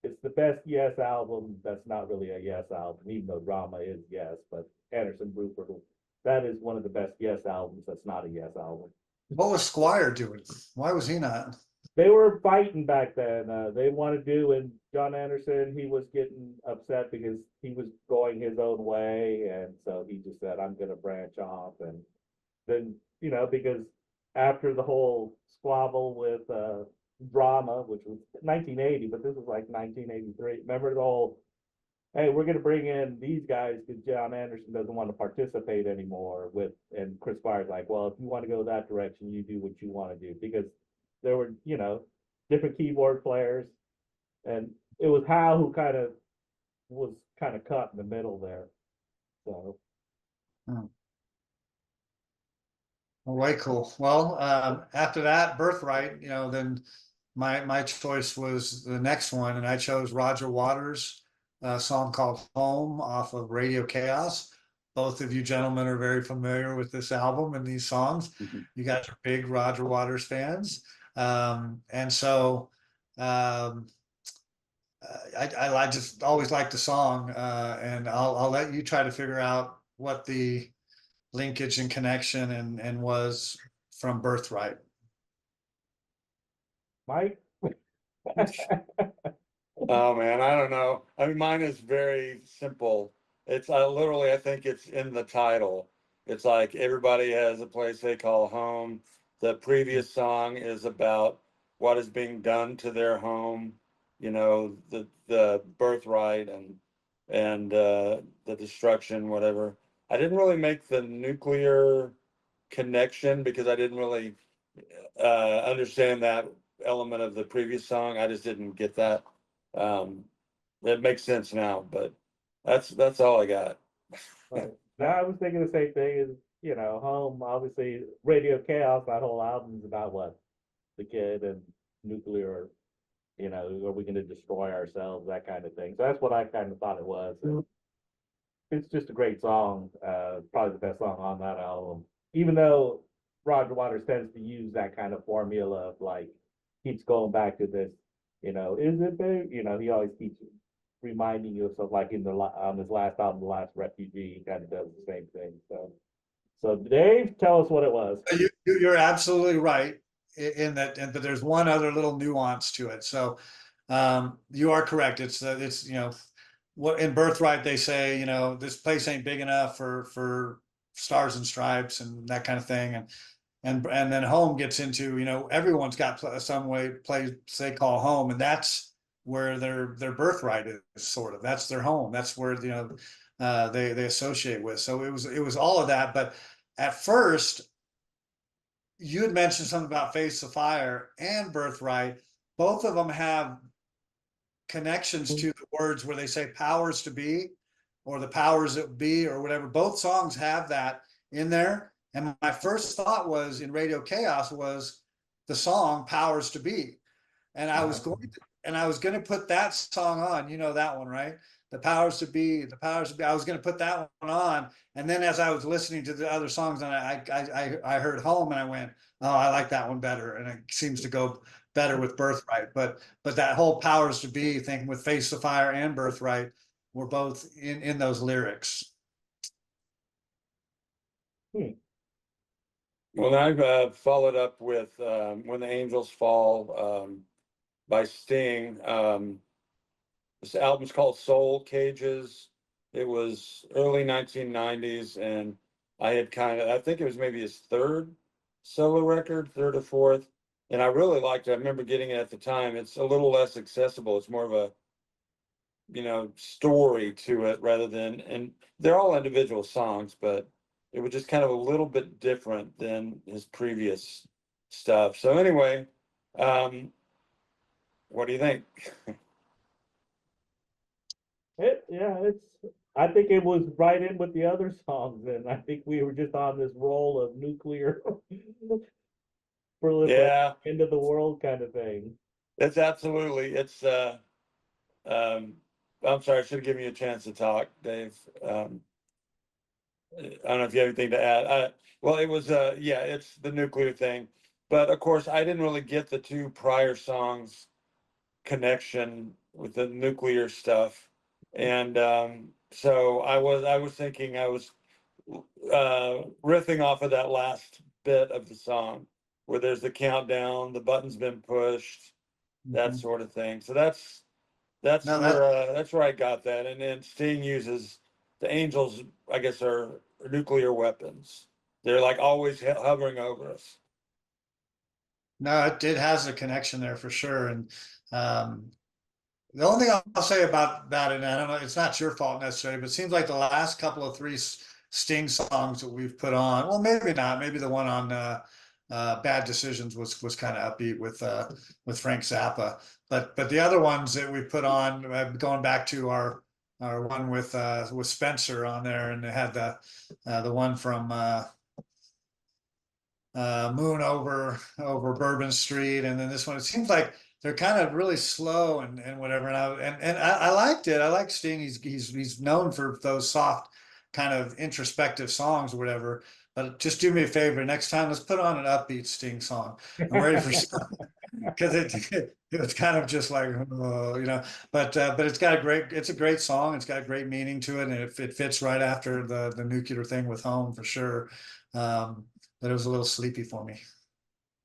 It's the best Yes album that's not really a Yes album, even though drama is Yes. But Anderson Bruford, that is one of the best Yes albums that's not a Yes album. What was Squire doing? Why was he not? They were fighting back then. They wanted to do, and John Anderson, he was getting upset because he was going his own way, and so he just said, "I'm going to branch off." And then, you know, because after the whole squabble with Drama, which was 1980, but this was like 1983. Remember the whole, hey, we're going to bring in these guys because John Anderson doesn't want to participate anymore with, and Chris Squire's like, well, if you want to go that direction, you do what you want to do, because there were, you know, different keyboard players, and it was Howe who was kind of cut in the middle there. So. Way cool. Well, after that, Birthright, you know, then my choice was the next one, and I chose Roger Waters' song called Home off of Radio Chaos. Both of you gentlemen are very familiar with this album and these songs. Mhm. You guys are big Roger Waters fans. And so I just always liked the song, and I'll let you try to figure out what the linkage and connection and was from Birthright. Mike? Oh man, I don't know. I mean, mine is very simple. It's literally, I think it's in the title. It's like everybody has a place they call home. The previous song is about what is being done to their home, you know, the birthright and the destruction, whatever. I didn't really make the nuclear connection because I didn't really understand that element of the previous song. I just didn't get that. It makes sense now, but that's all I got. Right. Now I was thinking the same thing. Is, you know, home, obviously Radio Chaos, that whole album's about what? The kid and nuclear, you know, are we gonna destroy ourselves, that kind of thing. So that's what I kind of thought it was. And it's just a great song, probably the best song on that album. Even though Roger Waters tends to use that kind of formula of like, keeps going back to this, you know, is it there? You know, he always keeps reminding you of stuff, like on his last album, The Last Refugee, he kind of does the same thing. So Dave, tell us what it was. You're absolutely right in that, but there's one other little nuance to it. So you are correct. It's you know, what in Birthright they say, you know, this place ain't big enough for Stars and Stripes and that kind of thing. and then home gets into, everyone's got some place they call home, and that's where their birthright is, sort of. That's their home. That's where, they associate with. So it was all of that. But at first, you had mentioned something about Face of Fire and Birthright. Both of them have connections to the words where they say powers to be, or the powers that be, or whatever. Both songs have that in there. And my first thought was in Radio Chaos was the song Powers to Be. And I was going to put that song on, that one, right? The powers to be, the powers to be. I was going to put that one on. And then as I was listening to the other songs, and I heard Home, and I went, oh, I like that one better. And it seems to go better with Birthright. But that whole powers to be thing with Face the Fire and Birthright were both in those lyrics. Well, I've followed up with When the Angels Fall by Sting. This album's called Soul Cages. It was early 1990s, and I think it was maybe his third solo record, third or fourth, and I really liked it. I remember getting it at the time. It's a little less accessible. It's more of a, story to it rather than, and they're all individual songs, but it was just kind of a little bit different than his previous stuff. So anyway, what do you think? I think it was right in with the other songs, and I think we were just on this roll of nuclear proliferation, Yeah, end of the world kind of thing. it's absolutely, I'm sorry, I should have given you a chance to talk, Dave. I don't know if you have anything to add. Well, it was, yeah, it's the nuclear thing. But of course, I didn't really get the two prior songs connection with the nuclear stuff. And so I was thinking I was riffing off of that last bit of the song where there's the countdown, the button's been pushed, that sort of thing. So that's No, where I got that. And then Sting uses the Angels, I guess, are nuclear weapons. They're like always hovering over us. no, it has a connection there for sure. And the only thing I'll say about that, and I don't know, it's not your fault necessarily, but it seems like the last couple of three Sting songs that we've put on, well, maybe not, maybe the one on Bad Decisions was kind of upbeat with Frank Zappa, but the other ones that we put on, going back to our one with Spencer on there, and it had the one from Moon over Bourbon Street, and then this one. It seems like they're kind of really slow and whatever. And I liked it. I like Sting. He's known for those soft kind of introspective songs or whatever. But just do me a favor, next time let's put on an upbeat Sting song. I'm ready for because it was kind of just like but it's a great song. It's got a great meaning to it, and it fits right after the nuclear thing with Home for sure. But it was a little sleepy for me.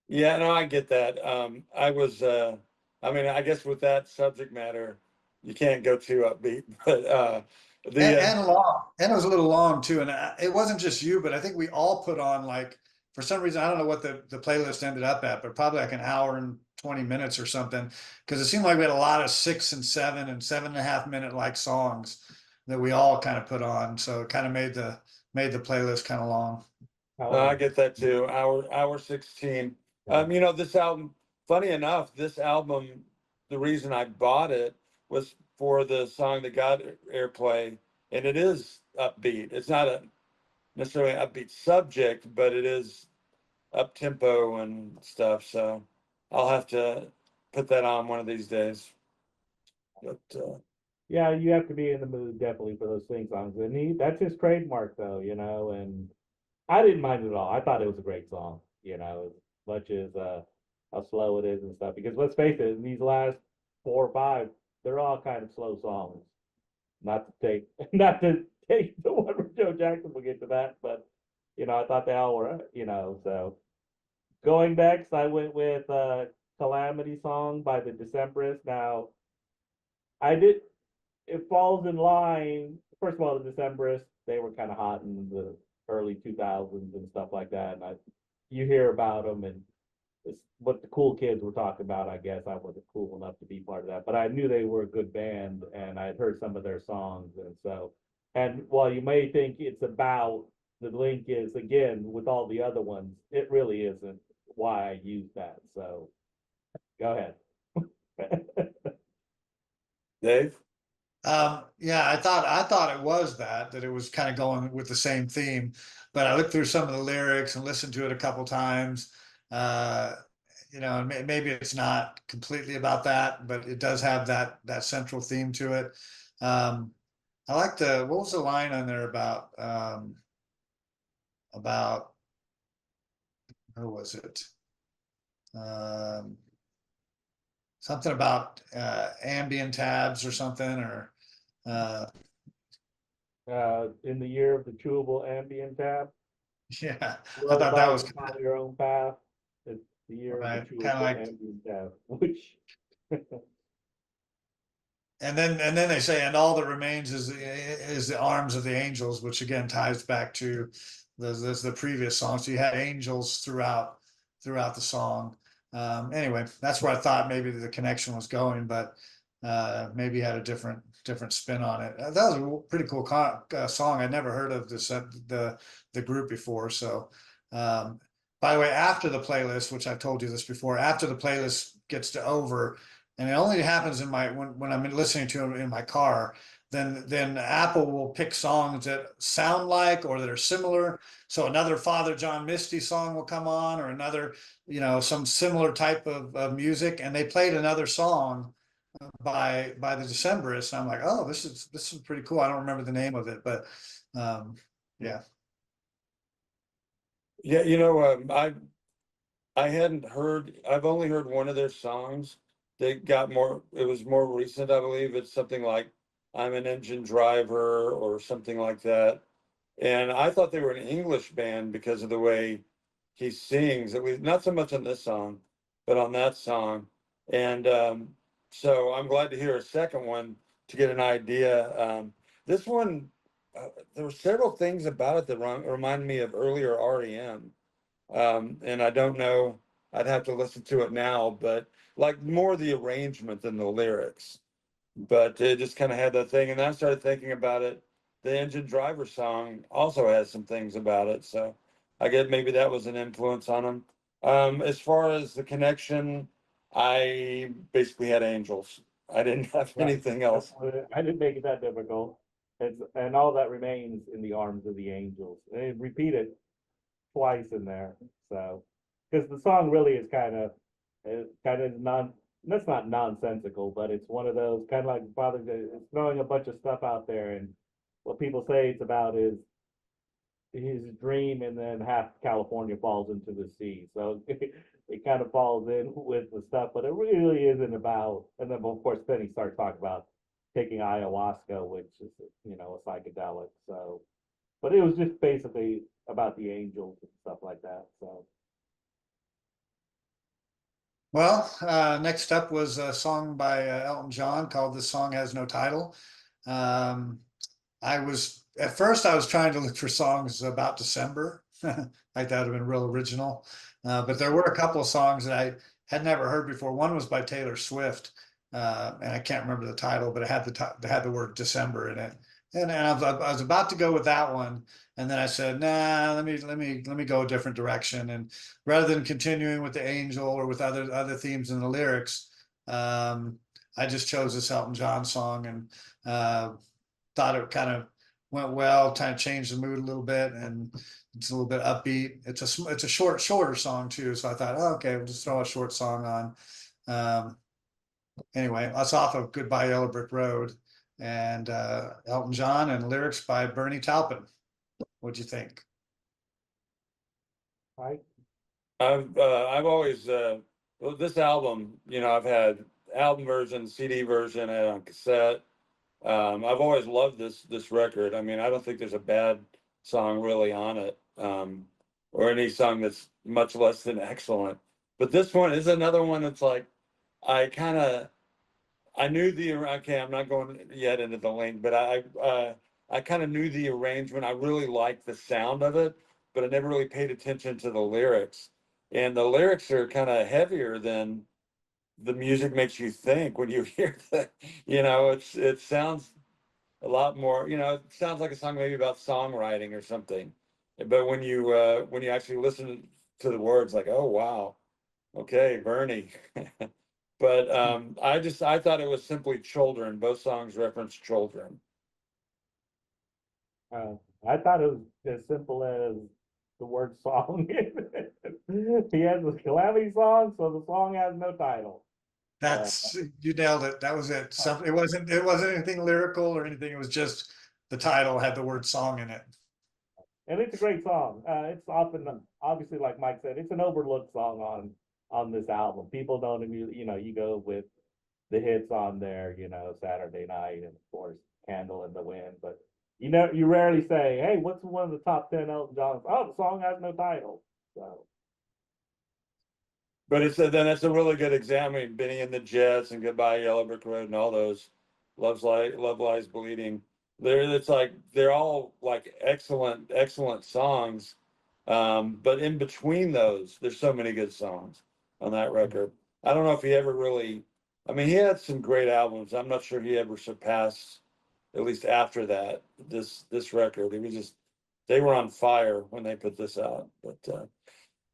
Yeah, no, I get that. I mean, I guess with that subject matter, you can't go too upbeat, but And long, and it was a little long too. And it wasn't just you, but I think we all put on, like, for some reason, I don't know what the playlist ended up at, but probably like an hour and 20 minutes or something. Because it seemed like we had a lot of 6 and 7 and 7.5 minute like songs that we all kind of put on. So it kind of made the playlist kind of long. I get that too. Hour 16. This album, funny enough, this album, the reason I bought it was for the song that got airplay, and it is upbeat. It's not a necessarily an upbeat subject, but it is up tempo and stuff. So I'll have to put that on one of these days. But Yeah, you have to be in the mood definitely for those Sting songs, and that's his trademark though, and I didn't mind it at all. I thought it was a great song, as much as how slow it is and stuff. Because let's face it, in these last 4 or 5, they're all kind of slow songs. Not to take the one with Joe Jackson. We'll get to that, but I thought they all were, So going next, I went with "Calamity Song" by the Decemberists. Now, I did. It falls in line. First of all, the Decemberists, they were kind of hot in the early 2000s and stuff like that. And you hear about them and it's what the cool kids were talking about. I guess I wasn't cool enough to be part of that, but I knew they were a good band and I'd heard some of their songs. And so, and while you may think it's about, the link is again with all the other ones, it really isn't why I use that. So go ahead. Dave? Yeah, I thought it was that it was kind of going with the same theme, but I looked through some of the lyrics and listened to it a couple times. Uh, and maybe it's not completely about that, but it does have that central theme to it. I like what was the line on there about who was it? Um, Something about Ambien tabs or something, or uh, In the year of the chewable Ambien tab, yeah, I roll thought that about was and follow your own path. It's the year of the right, kind of chewable like. Ambien tab, which And then they say, and all that remains is the arms of the angels, which again ties back to the previous song. So you had angels throughout the song. Anyway, that's where I thought maybe the connection was going, but maybe had a different spin on it. That was a pretty cool song. I'd never heard of the group before. So, by the way, after the playlist, which I've told you this before, after the playlist gets to over, and it only happens in my when I'm listening to it in my car, then Apple will pick songs that sound like or that are similar. So another Father John Misty song will come on, or another, some similar type of music, and they played another song by the Decemberists. And I'm like, oh, this is pretty cool. I don't remember the name of it, but yeah. Yeah, I hadn't heard, I've only heard one of their songs. It was more recent, I believe. It's something like I'm an engine driver or something like that. And I thought they were an English band because of the way he sings, at least not so much on this song, but on that song. And so I'm glad to hear a second one to get an idea. This one, there were several things about it that remind me of earlier REM. And I don't know, I'd have to listen to it now, but like more the arrangement than the lyrics. But it just kind of had that thing. And then I started thinking about it. The Engine Driver song also has some things about it. So I guess maybe that was an influence on him. As far as the connection, I basically had angels. I didn't have right. anything else. I didn't make it that difficult. And all that remains in the arms of the angels. They repeat it twice in there. So, because the song really is kind of non, that's not nonsensical, but it's one of those kind of like Father, it's throwing a bunch of stuff out there. And what people say it's about is his dream, and then half California falls into the sea. So it kind of falls in with the stuff, but it really isn't about. And then of course, then he starts talking about taking ayahuasca, which is a psychedelic. So, but it was just basically about the angels and stuff like that. So Well, next up was a song by Elton John called "This Song Has No Title." Um, at first I was trying to look for songs about December, like that would have been real original. But there were a couple of songs that I had never heard before. One was by Taylor Swift, and I can't remember the title, but it had the word December in it. And I was about to go with that one, and then I said, "Nah, let me go a different direction." And rather than continuing with the angel or with other themes in the lyrics, I just chose this Elton John song, and thought it kind of went well, kind of changed the mood a little bit, and it's a little bit upbeat. It's a shorter song too, so I thought, oh, okay, we'll just throw a short song on. Anyway, that's off of Goodbye Yellow Brick Road, and Elton John, and lyrics by Bernie Taupin. What'd you think? I I've always well, this album, I've had album version, CD version, and on cassette. I've always loved this record. I mean, I don't think there's a bad song really on it, or any song that's much less than excellent. But this one is another one that's like I kind of I knew the okay. I'm not going yet into the link, but I kind of knew the arrangement. I really liked the sound of it, but I never really paid attention to the lyrics. And the lyrics are kind of heavier than the music makes you think when you hear that. It sounds a lot more, it sounds like a song maybe about songwriting or something. But when you actually listen to the words, like, oh wow, okay, Bernie. But I thought it was simply children. Both songs reference children. Uh, I thought it was as simple as the word song. He has a Calamity song, so the song has no title. That's, you nailed it. That was it. It wasn't anything lyrical or anything. It was just the title had the word song in it. And it's a great song. It's often, obviously, like Mike said, it's an overlooked song on this album. People don't, you go with the hits on there, Saturday Night and of course Candle in the Wind, but you rarely say, hey, what's one of the top 10 Elton John? Oh, the song has no title. So But then it's a really good example. I mean, Benny and the Jets and Goodbye Yellow Brick Road and all those, Love Lies Bleeding. They're all like excellent songs. But in between those, there's so many good songs on that record. I don't know if he ever really. I mean, he had some great albums. I'm not sure he ever surpassed, at least after that, this record. It was just they were on fire when they put this out. But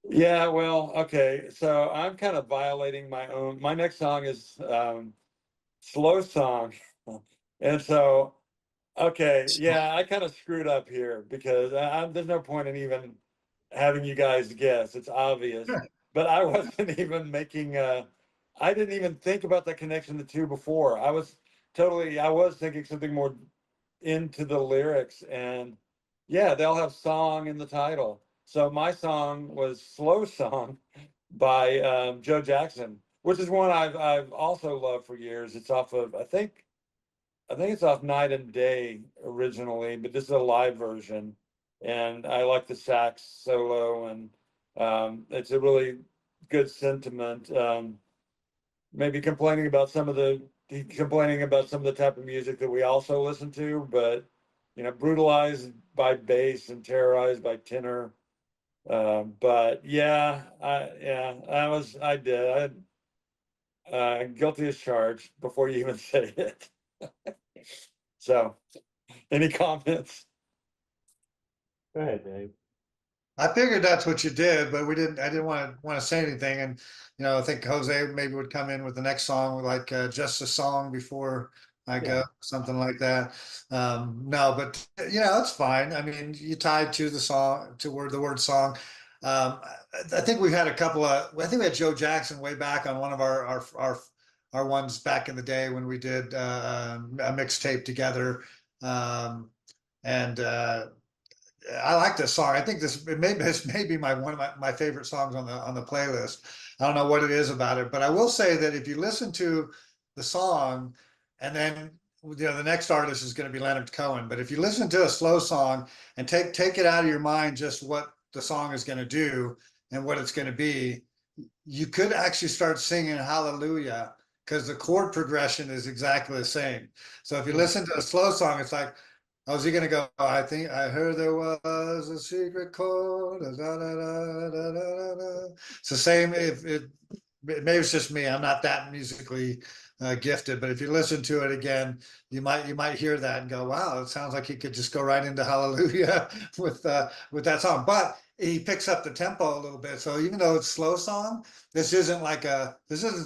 yeah, well, okay. So I'm kind of violating my next song is Slow Song. And so, okay, yeah, I kind of screwed up here because there's no point in even having you guys guess. It's obvious. Sure. But I wasn't even making I didn't even think about the connection the two before. I was thinking something more into the lyrics, and yeah, they'll have song in the title. So my song was Slow Song by Joe Jackson, which is one I've also loved for years. It's off of I think it's off Night and Day originally, but this is a live version, and I like the sax solo, and it's a really good sentiment. Maybe complaining about some of the type of music that we also listen to, but brutalized by bass and terrorized by tenor. But yeah, I did. Guilty as charged before you even say it. So, any comments? go ahead, Dave. I figured that's what you did, but I didn't want to say anything. And, I think Jose maybe would come in with the next song with like just a song before I go, Yeah. something like that. No, but it's fine. I mean, you tied to the song, the word song. I think we've had I think we had Joe Jackson way back on one of our ones back in the day when we did a mixtape together. And I like this song. I think this may be one of my favorite songs on the playlist. I don't know what it is about it, but I will say that if you listen to the song, and then the next artist is going to be Leonard Cohen. But if you listen to a slow song and take it out of your mind, just what the song is going to do and what it's going to be, you could actually start singing Hallelujah because the chord progression is exactly the same. So if you listen to a slow song, it's like, oh, is he gonna go? I think I heard there was a secret chord. Da, da, da, da, da, da. It's the same. Maybe it's just me. I'm not that musically gifted, but if you listen to it again, you might hear that and go, "Wow, it sounds like he could just go right into Hallelujah with that song." But he picks up the tempo a little bit. So even though it's slow song, this isn't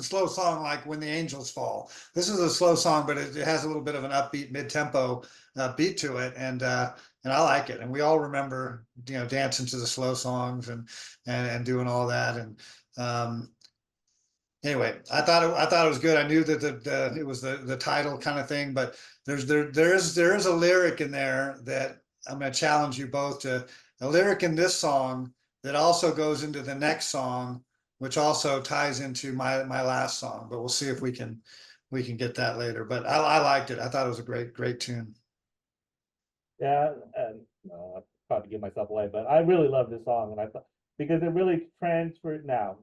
slow song like When the Angels Fall. This is a slow song, but it has a little bit of an upbeat mid tempo beat to it, and I like it. And we all remember, dancing to the slow songs and doing all that. And anyway, I thought it was good. I knew that it was the title kind of thing, but there is a lyric in there that I'm going to challenge you both to. A lyric in this song that also goes into the next song, which also ties into my last song. But we'll see if we can get that later. But I liked it. I thought it was a great tune. Yeah, and I probably give myself away, but I really love this song, and I thought because it really transferred. Now,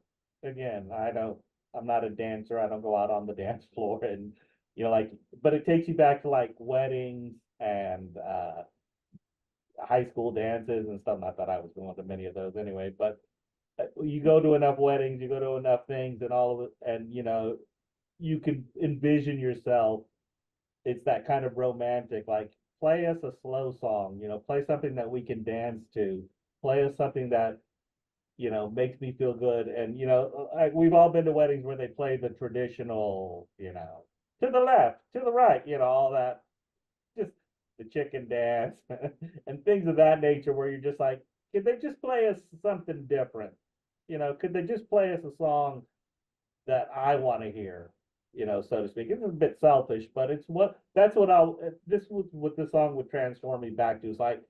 again, I'm not a dancer. I don't go out on the dance floor, and but it takes you back to like weddings and high school dances and stuff. Not that I was going to many of those anyway, but you go to enough weddings, you go to enough things, and all of it, and you can envision yourself. It's that kind of romantic, like play us a slow song, play something that we can dance to, play us something that makes me feel good. And we've all been to weddings where they play the traditional, to the left, to the right, all that, just the chicken dance and things of that nature, where you're just like, could they just play us something different? Could they just play us a song that I want to hear, so to speak. It's a bit selfish, but that's what this was what the song would transform me back to. It's like,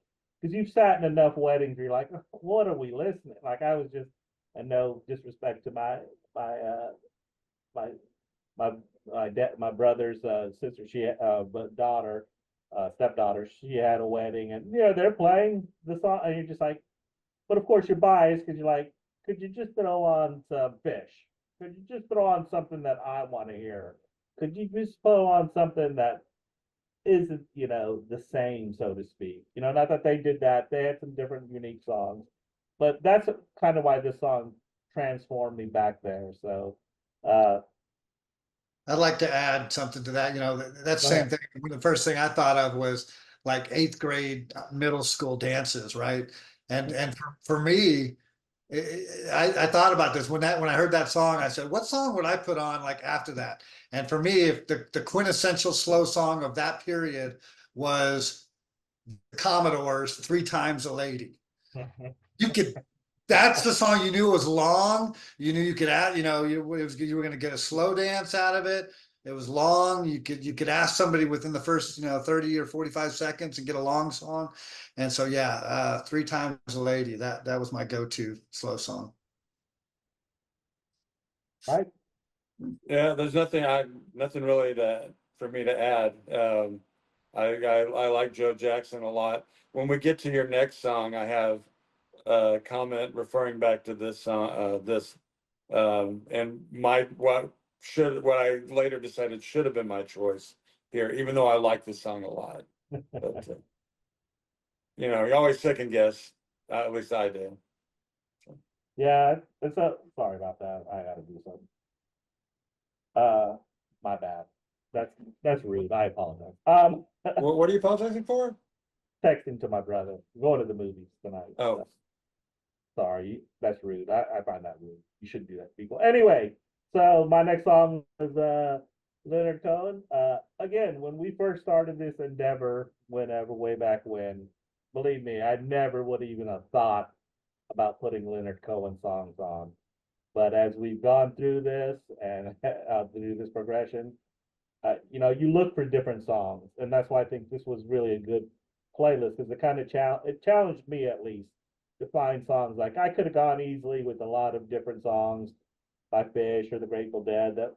because you've sat in enough weddings where you're like, what are we listening? Like, I was just, and no disrespect to my, my, my, my brother's, sister, but daughter, stepdaughter, she had a wedding, and, they're playing the song, and you're just like, but of course you're biased because you're like, could you just throw on some Fish? Could you just throw on something that I want to hear? Could you just throw on something that isn't, the same, so to speak? Not that they did that. They had some different unique songs, but that's kind of why this song transformed me back there. So, uh, I'd like to add something to that. That go same ahead. thing. The first thing I thought of was like eighth grade, middle school dances, right? And for me, I thought about this when I heard that song. I said, what song would I put on like after that? And for me, if the quintessential slow song of that period was the Commodores' "Three Times a Lady." You could. That's the song you knew was long. You knew you could add. You were going to get a slow dance out of it. It was long. You could ask somebody within the first 30 or 45 seconds and get a long song. And so yeah, "Three Times a Lady." That was my go-to slow song. Right. Yeah, there's nothing really for me to add. I like Joe Jackson a lot. When we get to your next song, I have a comment referring back to this song, and what I later decided should have been my choice here, even though I like this song a lot. But you always second guess. At least I do. Yeah, sorry about that. I gotta do something. My bad. That's rude. I apologize. What are you apologizing for? Texting to my brother, going to the movies tonight. Oh, Sorry, that's rude. I find that rude. You shouldn't do that to people. Anyway, so my next song is Leonard Cohen. Again, when we first started this endeavor, whenever, way back when, believe me, I never would even have thought about putting Leonard Cohen songs on. But as we've gone through this and through this progression, you look for different songs, and that's why I think this was really a good playlist, because it challenged me, at least, to find songs. Like, I could have gone easily with a lot of different songs by Fish or the Grateful Dead that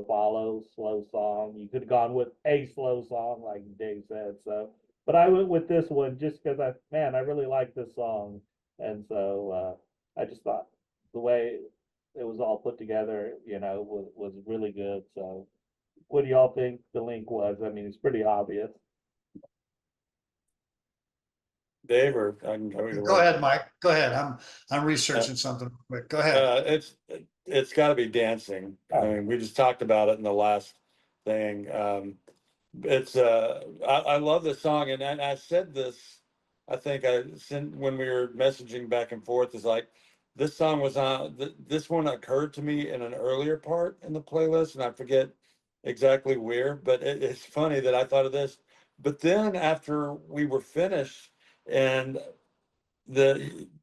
follow slow song. You could have gone with a slow song, like Dave said. So, but I went with this one just because I really like this song, and so I just thought the way it was all put together, was really good. So, what do y'all think the link was? I mean, it's pretty obvious. Dave, or I can go either Go way. ahead, Mike. Go ahead. I'm researching something real quick. Go ahead. It's got to be dancing. I mean, we just talked about it in the last thing. I love this song, and I said this. I think I sent when we were messaging back and forth. Is like this song was on. This one occurred to me in an earlier part in the playlist, and I forget exactly where. But it's funny that I thought of this. But then after we were finished, and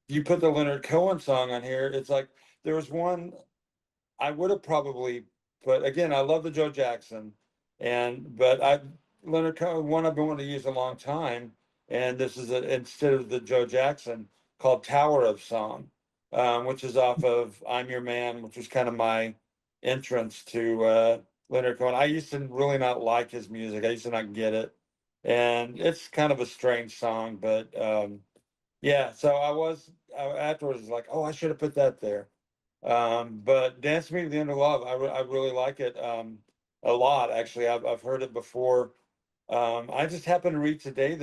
you put the Leonard Cohen song on here, it's like there was one I would have probably put. Again, I love the Joe Jackson, but Leonard Cohen, one I've been wanting to use a long time, and this is instead of the Joe Jackson, called Tower of Song, which is off of I'm Your Man, which was kind of my entrance to Leonard Cohen. I used to really not like his music. I used to not get it, and it's kind of a strange song, but yeah. So afterwards like, oh, I should have put that there. But Dance Me to the End of Love, I really like it a lot, actually. I've heard it before. I just happened to read today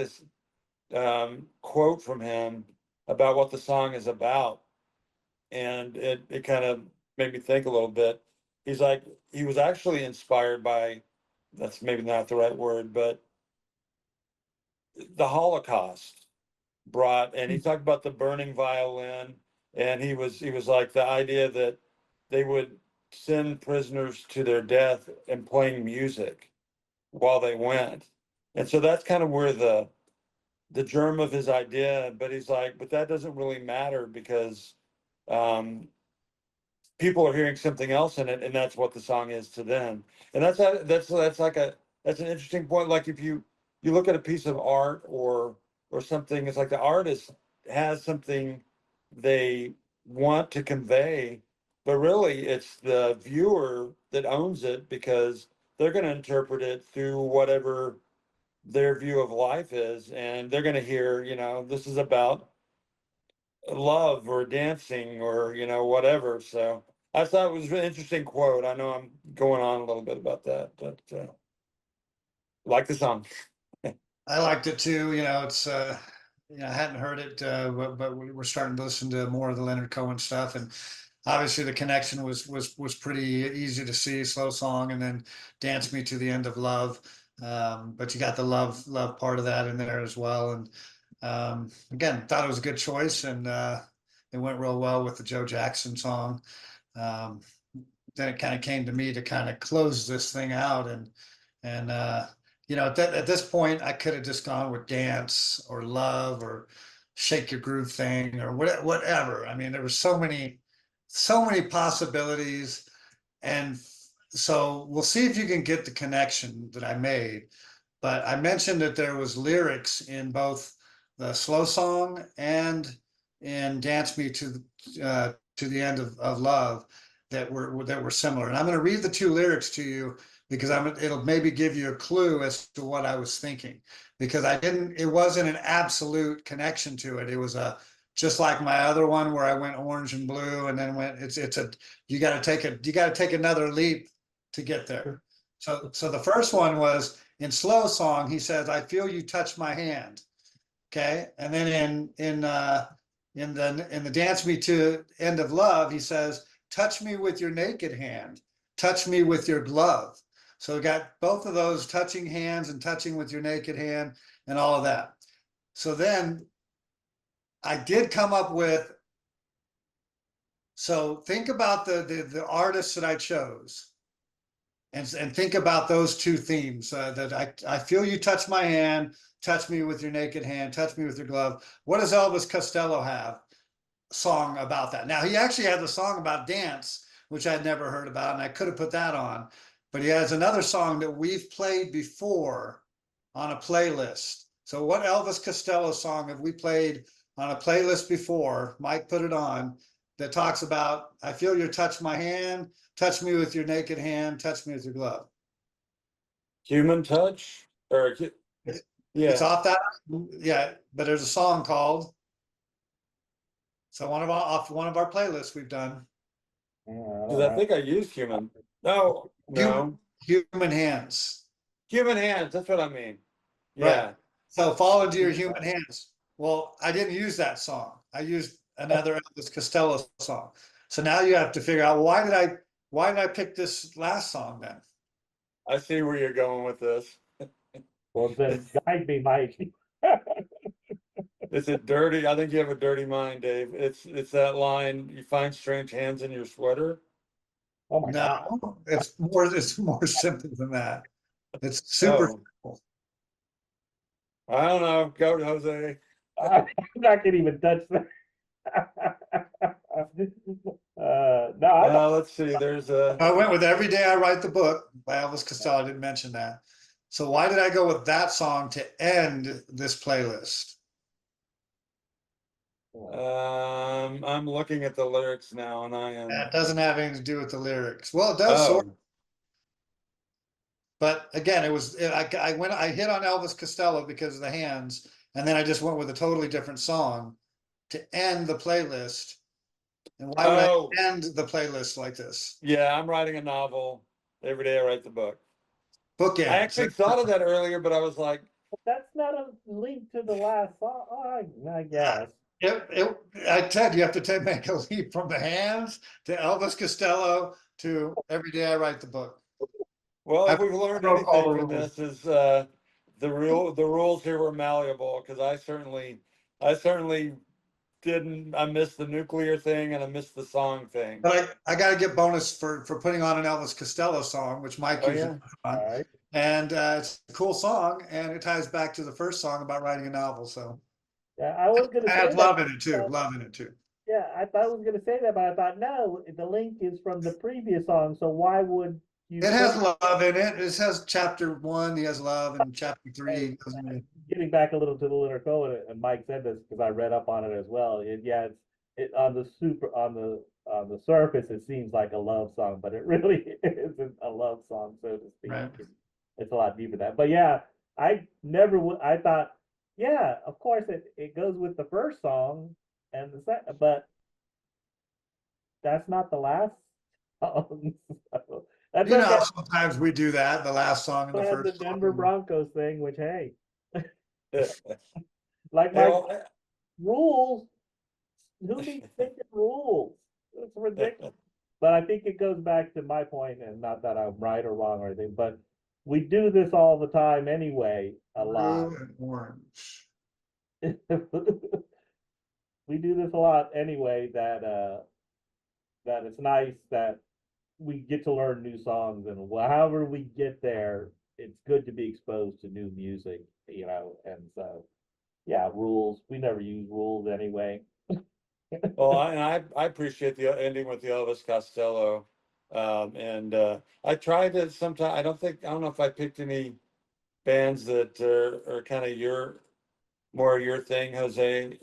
quote from him about what the song is about. And it kind of made me think a little bit. He's like, he was actually inspired by, that's maybe not the right word, but the Holocaust brought, and he talked about the burning violin, and he was like the idea that they would send prisoners to their death and playing music while they went. And so that's kind of where the germ of his idea, but he's like, but that doesn't really matter because people are hearing something else in it, and that's what the song is to them. And that's like that's an interesting point. Like if you look at a piece of art or something, it's like the artist has something they want to convey, but really it's the viewer that owns it because they're going to interpret it through whatever their view of life is, and they're going to hear, this is about love or dancing or whatever. So I thought it was an interesting quote. I know I'm going on a little bit about that, but like the song. I liked it too. It's I hadn't heard it, but we were starting to listen to more of the Leonard Cohen stuff, and obviously the connection was pretty easy to see. Slow song, and then Dance Me to the End of Love. But you got the love part of that in there as well. And again, thought it was a good choice, and it went real well with the Joe Jackson song. Then it kind of came to me to kind of close this thing out, and at this point I could have just gone with Dance or Love or Shake Your Groove Thing or whatever. I mean, there were so many possibilities, and so we'll see if you can get the connection that I made. But I mentioned that there was lyrics in both the slow song and in Dance Me to the End of Love that were similar. And I'm going to read the two lyrics to you because it'll maybe give you a clue as to what I was thinking, because it wasn't an absolute connection to it. It was just like my other one where I went orange and blue, and then you got to take another leap to get there. So the first one was in slow song. He says, "I feel you touch my hand." Okay, and then in the Dance Me to End of Love, he says, "Touch me with your naked hand, touch me with your glove." So we got both of those, touching hands and touching with your naked hand and all of that. So then I did come up with, so think about the artists that I chose, and think about those two themes, that I feel you touch my hand, touch me with your naked hand, touch me with your glove. What does Elvis Costello have? Song about that. Now he actually has a song about dance, which I'd never heard about, and I could have put that on, but he has another song that we've played before on a playlist. So what Elvis Costello song have we played on a playlist before? Mike put it on, that talks about, I feel you touch my hand, touch me with your naked hand, touch me with your glove. Human Touch, or It's yeah, off that, yeah, but there's a song called, so off one of our playlists we've done. because I think I used Human. No, Human Hands. Human Hands. That's what I mean. Right. Yeah. So Fall Into Your Human Hands. Well, I didn't use that song. I used another Elvis Costello song. So now you have to figure out, why did I pick this last song then? I see where you're going with this. Well, then guide me, Mike. It's a dirty. I think you have a dirty mind, Dave. It's that line. You find strange hands in your sweater. Oh my God. No, it's more simple than that. It's super Oh, simple. I don't know. Go, Jose. I'm not gonna even touch that. No, Let's see. There's a. I went with Every Day I Write the Book by Elvis Costello. I didn't mention that. So why did I go with that song to end this playlist? I'm looking at the lyrics now, and I am. That doesn't have anything to do with the lyrics. Well, it does sort of. But again, I hit on Elvis Costello because of the hands, and then I just went with a totally different song to end the playlist. And why would I end the playlist like this? Yeah, I'm writing a novel. Every day I write the book. Bookend. I actually thought of that earlier, but I was like, But that's not a link to the last song. Oh, I guess. I said you have to make a leap from the Hands to Elvis Costello to Every Day I Write the Book. Well, I if we've learned broke all anything the from rules. this is the rules here were malleable because I certainly didn't. I missed the nuclear thing and I missed the song thing. But I got to get bonus for putting on an Elvis Costello song, which Mike Oh usually yeah. puts All on. right. And it's a cool song, and it ties back to the first song about writing a novel. So Yeah, I was gonna I say have that. love in it too. Love in it too. Yeah, I thought I was gonna say that, but I thought no, the link is from the previous song. So why would you It put has love in it. It has chapter 1, he has love, and chapter 3, hey, he doesn't. getting back a little to the lyric code, and Mike said this because I read up on it as well. Yeah, it on the on the surface it seems like a love song, but it really isn't a love song, so to speak. Right. It's a lot deeper than that. But yeah, I never would. I thought, yeah, of course it goes with the first song and the second, but that's not the last song. So that's You know, okay. how sometimes we do that, the last song and I the had the first Denver song. Broncos thing, which hey, Yeah, like my well, rules. Who needs thinking rules? It's ridiculous. But I think it goes back to my point, and not that I'm right or wrong or anything, but we do this all the time anyway, a lot. Blue and orange. We do this a lot anyway, that it's nice that we get to learn new songs, and however we get there, it's good to be exposed to new music, and so yeah, rules. We never use rules anyway. well, I appreciate the ending with the Elvis Costello, and I tried to sometime. I don't know if I picked any bands that are kind of more your thing, Jose.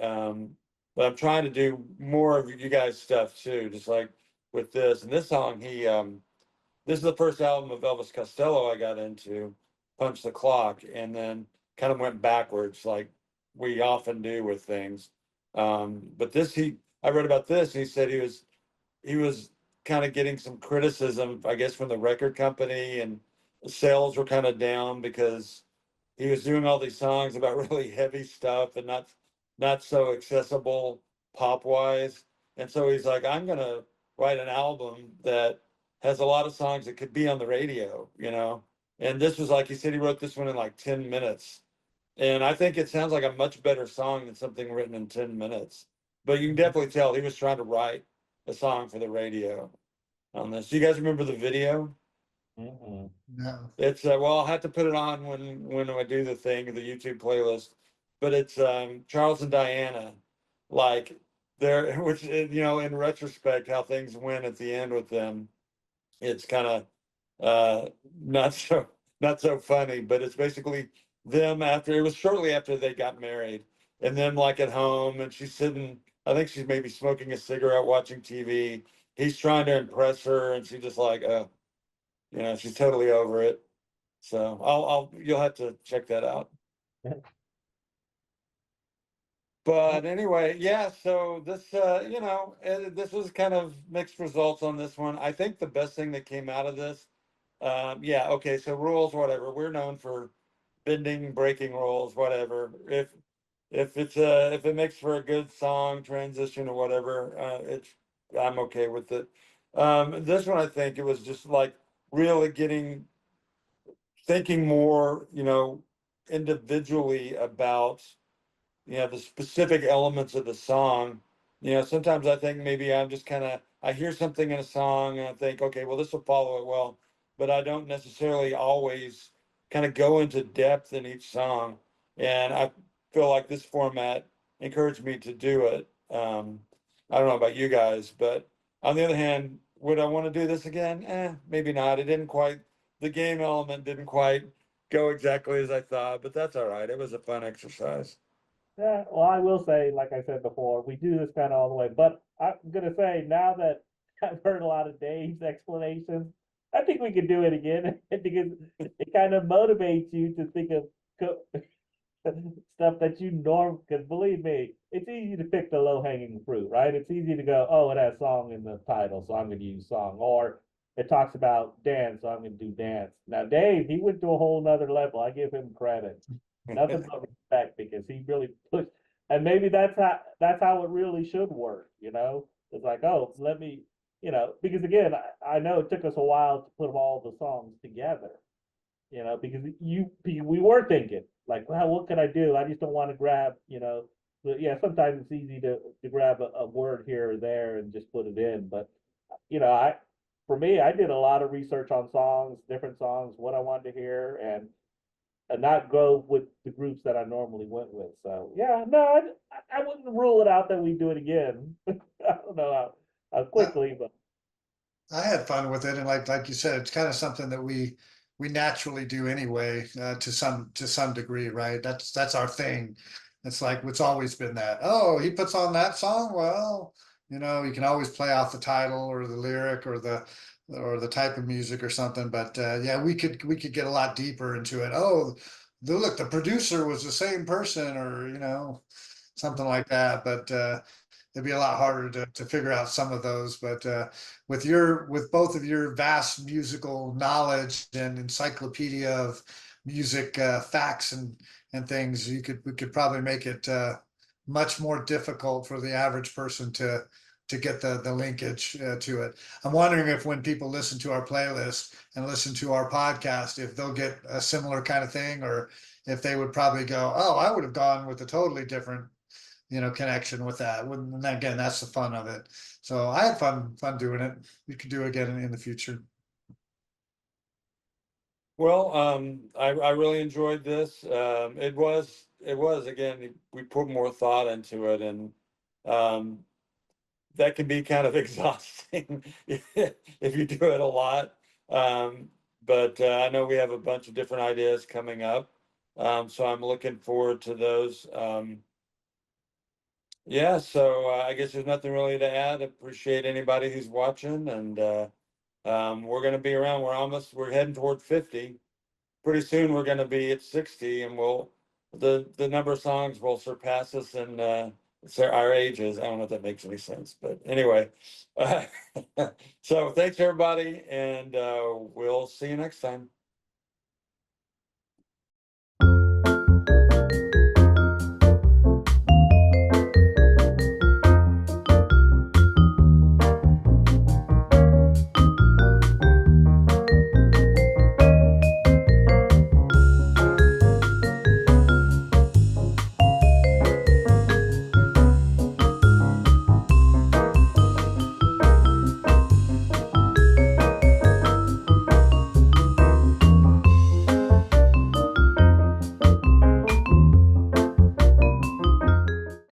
But I'm trying to do more of you guys' stuff too, just like with this. And this song, this is the first album of Elvis Costello I got into, Punch the Clock, and then kind of went backwards, like we often do with things. But I read about this. He said he was kind of getting some criticism, I guess, from the record company, and the sales were kind of down because he was doing all these songs about really heavy stuff and not so accessible pop wise. And so he's like, I'm gonna write an album that has a lot of songs that could be on the radio, you know. And this was like he said he wrote this one in like 10 minutes. And I think it sounds like a much better song than something written in 10 minutes. But you can definitely tell he was trying to write a song for the radio on this. Do you guys remember the video? Mm-mm. No. It's well, I'll have to put it on when I do the thing, the YouTube playlist. But it's Charles and Diana, like they're which in retrospect, how things went at the end with them, it's kind of not so funny. But it's basically them after it was shortly after they got married, and them like at home, and she's sitting. I think she's maybe smoking a cigarette, watching TV. He's trying to impress her, and she's just like, she's totally over it. So you'll have to check that out. But anyway, yeah, so this, this was kind of mixed results on this one. I think the best thing that came out of this, yeah, okay, so rules, whatever. We're known for bending, breaking rules, whatever. If it makes for a good song transition or whatever, I'm okay with it. This one, I think it was just like really thinking more, individually about, the specific elements of the song. Sometimes I think maybe I hear something in a song and I think, okay, well, this will follow it well, but I don't necessarily always kind of go into depth in each song. And I feel like this format encouraged me to do it. I don't know about you guys, but on the other hand, would I want to do this again? Maybe not. The game element didn't quite go exactly as I thought, but that's all right. It was a fun exercise. Yeah, well, I will say, like I said before, we do this kind of all the way. But I'm gonna say now that I've heard a lot of Dave's explanations, I think we could do it again because it kind of motivates you to think of stuff that you because believe me, it's easy to pick the low hanging fruit, right? It's easy to go, oh, it has song in the title, so I'm going to use song, or it talks about dance, so I'm going to do dance. Now, Dave, he went to a whole nother level. I give him credit. nothing but respect, because he really pushed, and maybe that's how it really should work, you know? It's like, oh, let me, you know, because again, I know it took us a while to put all the songs together, you know, because we were thinking, like, well, what can I do? I just don't want to grab, you know, but yeah, sometimes it's easy to grab a word here or there and just put it in, but you know, for me, I did a lot of research on songs, different songs, what I wanted to hear, and not go with the groups that I normally went with. So yeah, no, I wouldn't rule it out that we do it again. I don't know how quickly, but I had fun with it, and like you said, it's kind of something that we naturally do anyway, to some degree, right? That's our thing. It's like it's always been that. Oh, he puts on that song. Well, you know, you can always play off the title or the lyric or the type of music or something. But yeah, we could get a lot deeper into it. Oh, look, the producer was the same person, or you know, something like that. But it'd be a lot harder to figure out some of those. But with both of your vast musical knowledge and encyclopedia of music facts and things, we could probably make it much more difficult for the average person to get the linkage to it. I'm wondering if when people listen to our playlist and listen to our podcast, if they'll get a similar kind of thing, or if they would probably go, oh, I would have gone with a totally different, you know, connection with that. And again, that's the fun of it. So I had fun doing it. We could do it again in the future. Well, I really enjoyed this. It was again, we put more thought into it, and um, that can be kind of exhausting if you do it a lot. But I know we have a bunch of different ideas coming up, so I'm looking forward to those. Yeah, so I guess there's nothing really to add. Appreciate anybody who's watching, and we're going to be around. We're heading toward 50. Pretty soon we're going to be at 60, and the number of songs will surpass us in our ages. I don't know if that makes any sense, but anyway. So thanks everybody, and we'll see you next time.